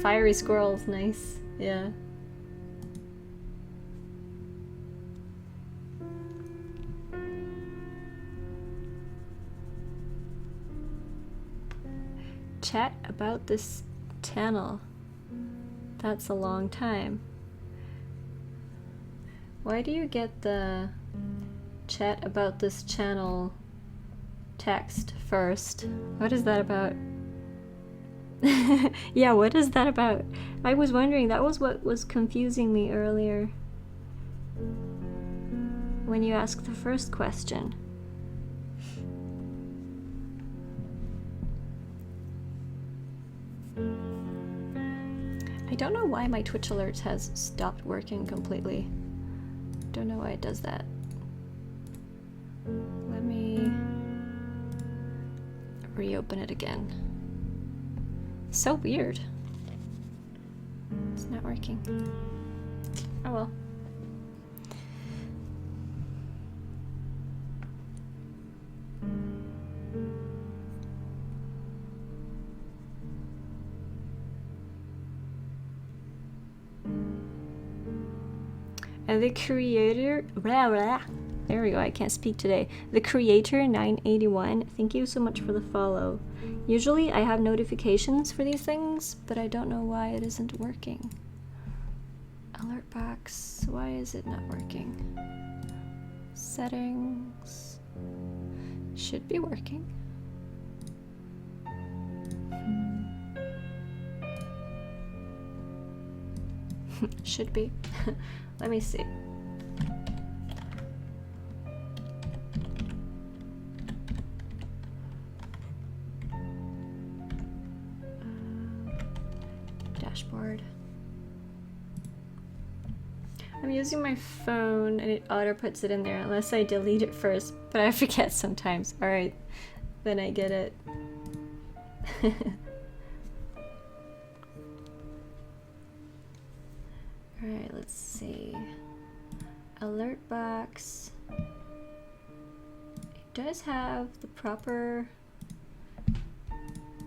Fiery squirrel's nice, yeah. Chat about this channel. That's a long time. Why do you get the chat about this channel text first? What is that about? Yeah, what is that about? I was wondering, that was what was confusing me earlier when you asked the first question. I don't know why my Twitch alerts has stopped working completely. Don't know why it does that. Let me reopen it again. So weird. It's not working. Oh well. And the creator, there we go, I can't speak today. The creator 981, thank you so much for the follow. Usually I have notifications for these things, but I don't know why it isn't working. Alert box, why is it not working? Settings, should be working. Should be. Let me see. dashboard. I'm using my phone and it auto puts it in there unless I delete it first, but I forget sometimes. Alright, then I get it. Alright, let's see. Alert box. It does have the proper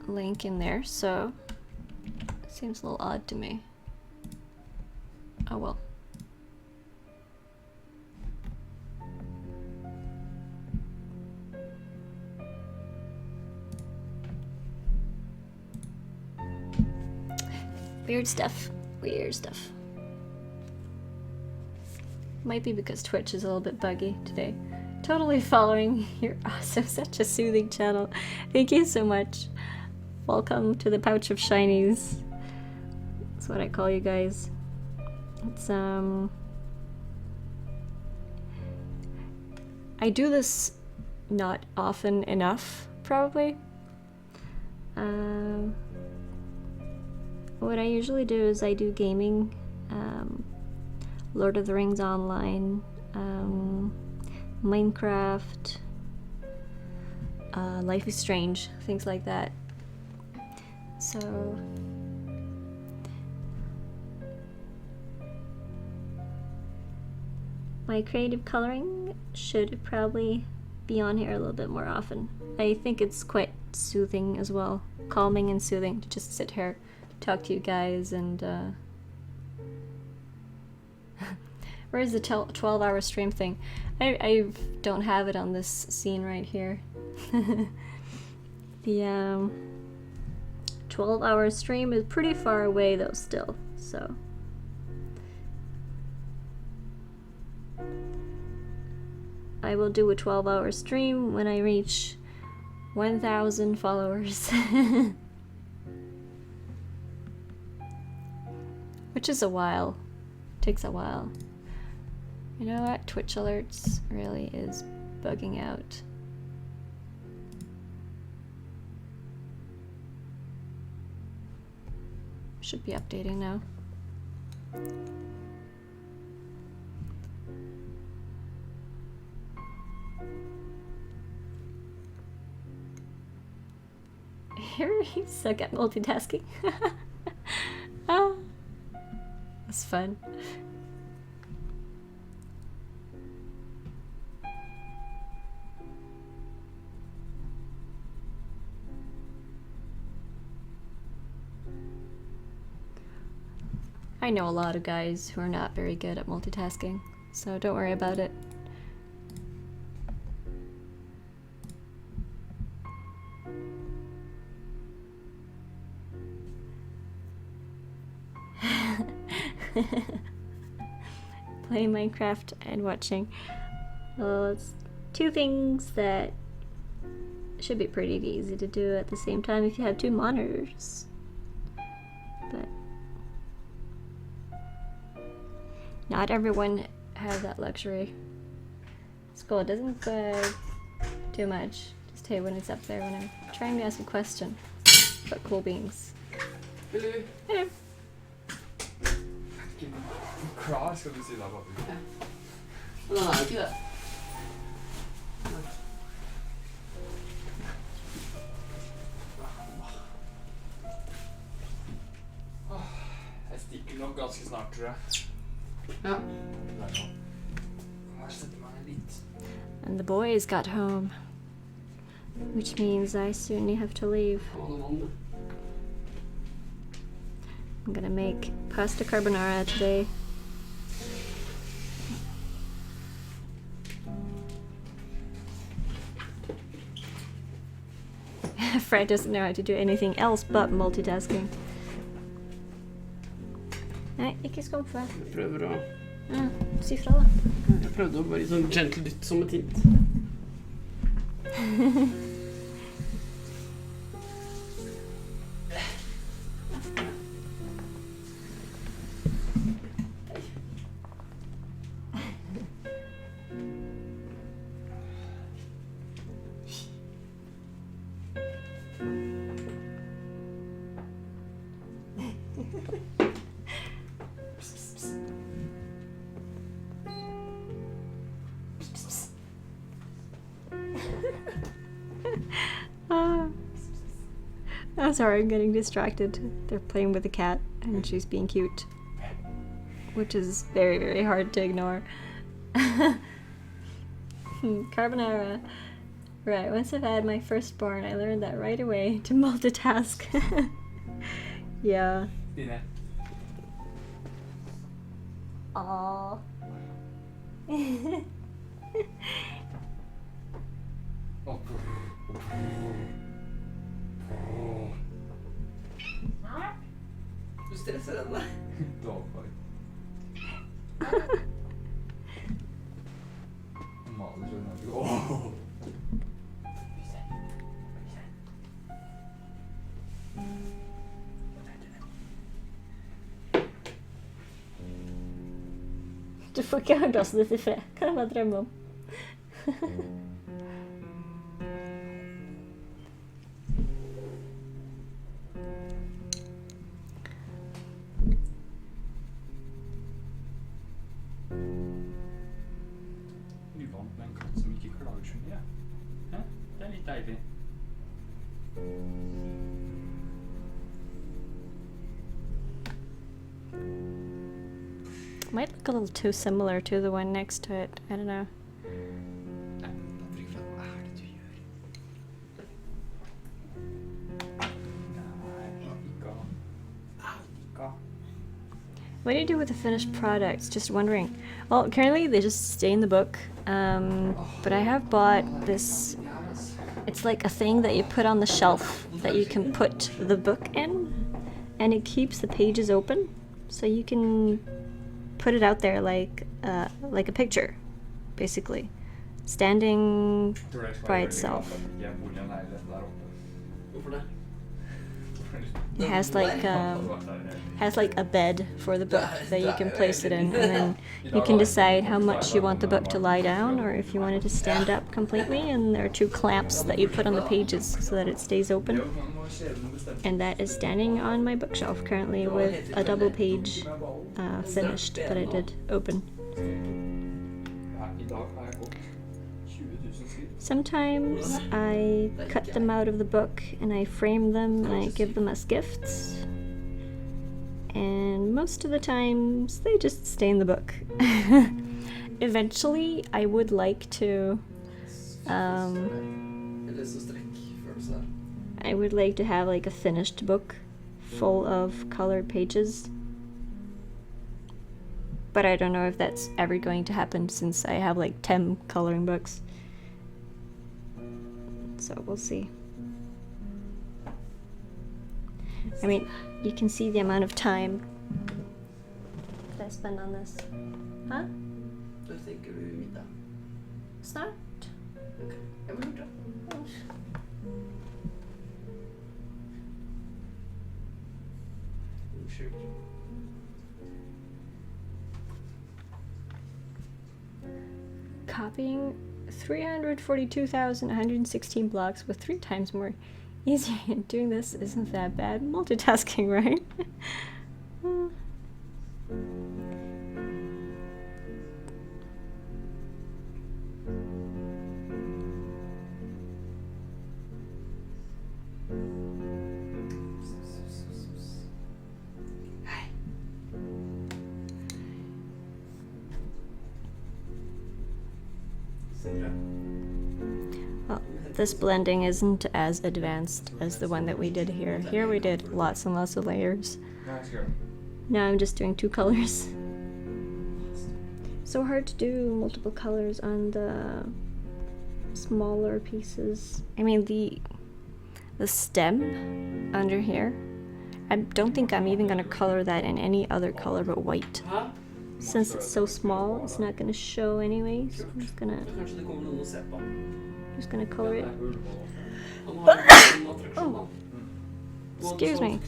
link in there, so it seems a little odd to me. Oh well. Weird stuff. Weird stuff. Might be because Twitch is a little bit buggy today. Totally following. You're awesome. Such a soothing channel. Thank you so much. Welcome to the pouch of shinies. That's what I call you guys. It's I do this not often enough, probably. What I usually do is I do gaming, Lord of the Rings Online, Minecraft, Life is Strange, things like that. So my creative coloring should probably be on here a little bit more often. I think it's quite soothing as well, calming and soothing to just sit here, talk to you guys, and where's the 12-hour stream thing? I don't have it on this scene right here. The 12-hour stream is pretty far away though still, so I will do a 12-hour stream when I reach 1,000 followers. Which is a while. Takes a while. You know what? Twitch alerts really is bugging out. Should be updating now. You suck at multitasking. Ah, that's fun. I know a lot of guys who are not very good at multitasking, so don't worry about it. Playing Minecraft and watching. Well, it's two things that should be pretty easy to do at the same time if you have two monitors. But not everyone has that luxury. It's cool, it doesn't bug too much. Just hey when it's up there when I'm trying to ask a question about cool beings. Hello. Hello. Klar skal du si da, Bobby. Ja. Men den er jo ikke det. Jeg stikker nok ganske snart, tror jeg. Ja. Der nå. Her setter meg litt. And the boys got home, which means I soon have to leave. Ha noe vann, I'm gonna make pasta carbonara today. Fred doesn't know how to do anything else but multitasking. Nei, ikke skumpe. Jeg prøver å... Si fra da. Jeg prøvde å bare sånn gentle dytt som et hint. I'm sorry, I'm getting distracted. They're playing with the cat and she's being cute. Which is very, very hard to ignore. Carbonara. Right, once I've had my firstborn, I learned that right away to multitask. Yeah. Dine. Aww. Oh. Du stressar den. Dagfart. Maler så den här. Åh. Du får ikke ha glasset ditt i fred. Kan jeg bare drømme om. Du vant med en katt som ikke klager så mye. Hæ? Det er litt deilig. Might look a little too similar to the one next to it. I don't know. Nei, Patrick, hva er det du gjør? Nei, ikke. Ikke. What do you do with the finished products? Just wondering. Well, currently they just stay in the book. But I have bought this. It's like a thing that you put on the shelf that you can put the book in, and it keeps the pages open, so you can put it out there like a picture, basically, standing by itself. Hvorfor det? It has like a bed for the book that you can place it in, and then you can decide how much you want the book to lie down or if you want it to stand up completely, and there are two clamps that you put on the pages so that it stays open. And that is standing on my bookshelf currently with a double page finished that I did open. Sometimes I cut them out of the book and I frame them and I give them as gifts. And most of the times they just stay in the book. Eventually I would like to I would like to have like a finished book full of colored pages. But I don't know if that's ever going to happen since I have like 10 coloring books. So we'll see. I mean, you can see the amount of time that I spend on this. Huh? Då tänker du middag? Snart? Okej, jag vill gjort det. Copying 342,116 blocks with 3 times more easier. Doing this isn't that bad. Multitasking, right? Well, this blending isn't as advanced as the one that we did here. Here we did lots and lots of layers. Now I'm just doing 2 colors. So hard to do multiple colors on the smaller pieces. I mean, the stem under here, I don't think I'm even gonna color that in any other color but white. Since it's so small, it's not gonna show anyway, so I'm just gonna color it. Oh. Excuse me.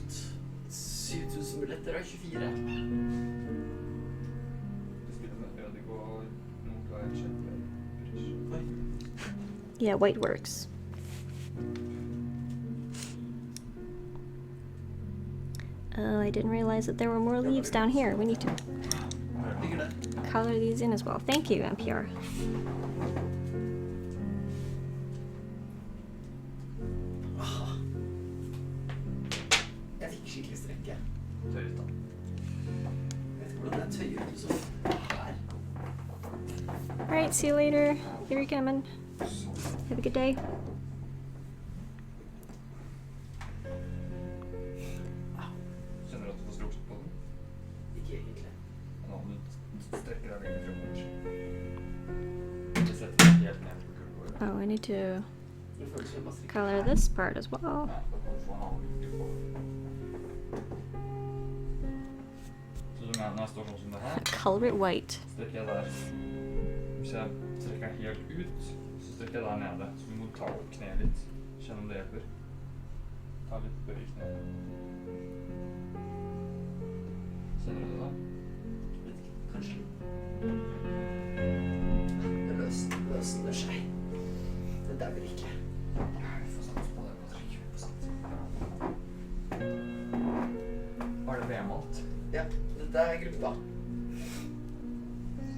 Yeah, white works. Oh, I didn't realize that there were more leaves down here. We need to Ligger der. color these in as well. Thank you, NPR. Jeg fikk skikkelig strekke. Tøyt da. Jeg vet ikke hvordan det tøyer ut sånn her. Alright, see you later. Here you coming. Have a good day. Kjenner du at du får strukket på den? Ikke egentlig. Nå må du strekke deg lenger frem kanskje. Ikke sette deg helt ned på gulvet. Oh, I need to Det føles som jeg bare strikker color her. this part as well. Ja, da kan du få en annen vinkel på. Så når jeg står sånn som det her, Color it white. strekker jeg der. Hvis jeg strekker den helt ut, så strekker jeg der nede. Så vi må ta opp kneet litt. Kjenn om det hjelper. Ta litt bøy i kneet. Kjenner du det da? Vet ikke, kanskje. Det løsner seg. Det der vil ikke. Vi får satse på det. Hva trykker vi på sats? Var det V-malt? Ja, dette er gruppa.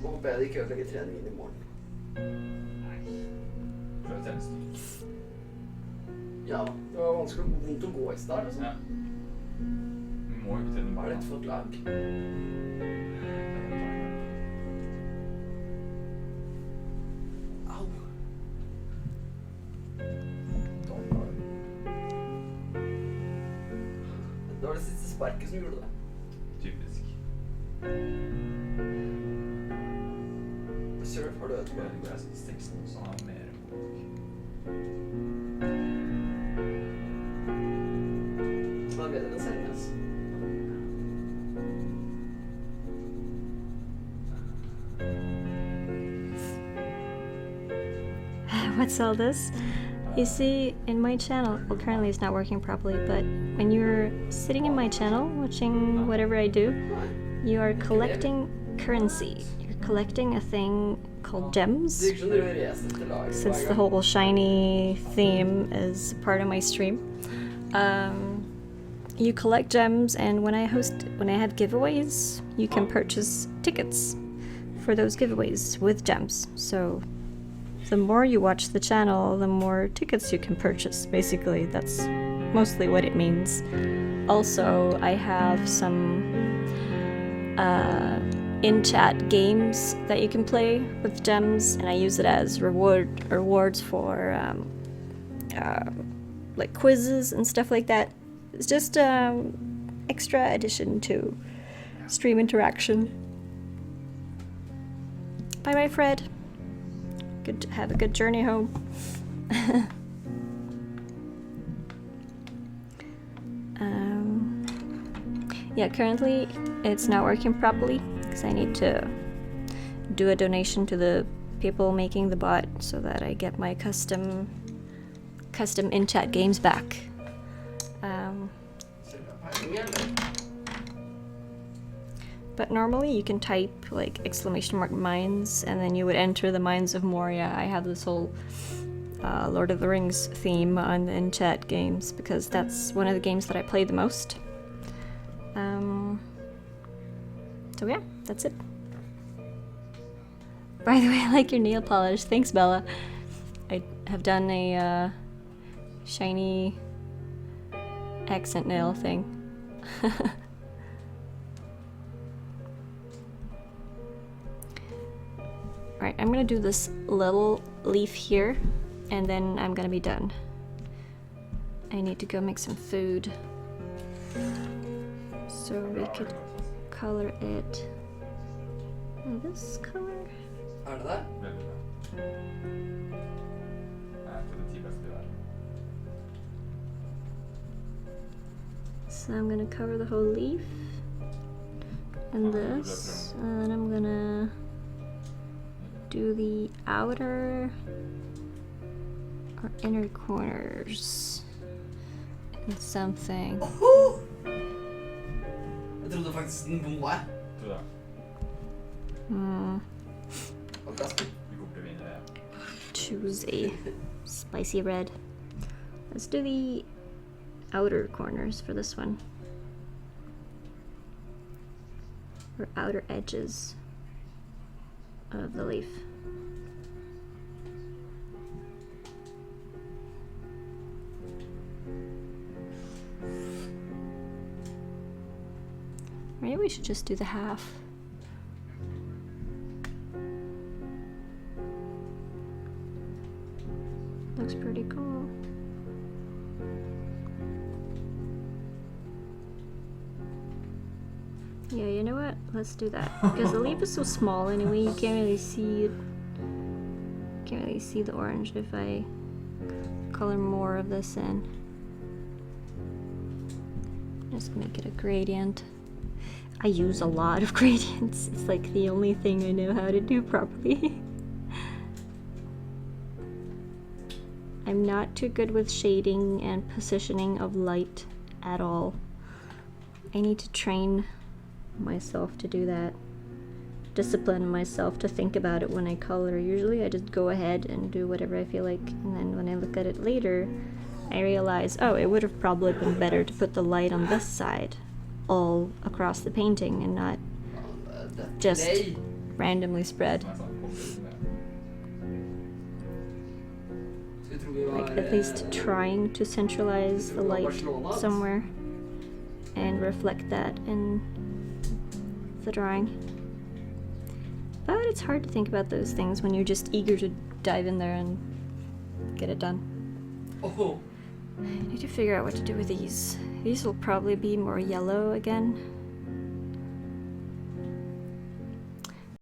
Og håper jeg de ikke ødelegger treningen i morgen. Nei. Prøv å telle styr. Ja, det var vanskelig og vondt å gå i start. Altså. Ja. Vi må jo ikke til den Hva er bare. dette for et lag? Au. Det var det siste sparket som gjorde det. Typisk. Surf har du et Jeg synes teksten også har mer bok. Det var bedre enn Selnes. What's all this? You see, in my channel, well, currently it's not working properly, but when you're sitting in my channel watching whatever I do, you are collecting currency. You're collecting a thing called gems, Det virker som dere har reist etter laget since hver the gang. whole shiny theme is part of my stream. You collect gems, and when I have giveaways, you can purchase tickets for those giveaways with gems. So the more you watch the channel, the more tickets you can purchase. Basically, that's mostly what it means. Also, I have some in-chat games that you can play with gems, and I use it as rewards for like quizzes and stuff like that. It's just extra addition to stream interaction. Bye bye, Fred. Have a good journey home. Yeah, currently it's not working properly because I need to do a donation to the people making the bot so that I get my custom in-chat games back. Cadmium Yellow. But normally you can type like ! mines and then you would enter the mines of Moria. I have this whole Lord of the Rings theme on the in-chat games because that's one of the games that I play the most. So yeah, that's it. By the way, I like your nail polish. Thanks, Bella. I have done a shiny accent nail thing. Alright, I'm gonna do this little leaf here, and then I'm gonna be done. I need to go make some food. So we could color it this color. Er det der? Veldig bra. Jeg tror det er 10 beste der. So I'm gonna cover the whole leaf and this, and then I'm gonna do the outer or inner corners and something. Jeg trodde faktisk den bomma jeg. Tror jeg. Og Kasper. Vi kommer til å vinne det. Choose a spicy red. Let's do the outer corners for this one. or outer edges of the leaf. Maybe we should just do the half. Looks pretty cool. Yeah, you know what? Let's do that. Because the leaf is so small anyway, you can't really see it. Can't really see the orange if I color more of this in. Just make it a gradient. I use a lot of gradients. It's like the only thing I know how to do properly. I'm not too good with shading and positioning of light at all. I need to train myself to do that. Discipline myself to think about it when I color. Usually I just go ahead and do whatever I feel like, and then when I look at it later, I realize, oh, it would have probably been better to put the light on this side all across the painting and not just randomly spread. Like at least trying to centralize the light somewhere and reflect that in the drawing. But it's hard to think about those things when you're just eager to dive in there and get it done. Oh. I need to figure out what to do with these. These will probably be more yellow again.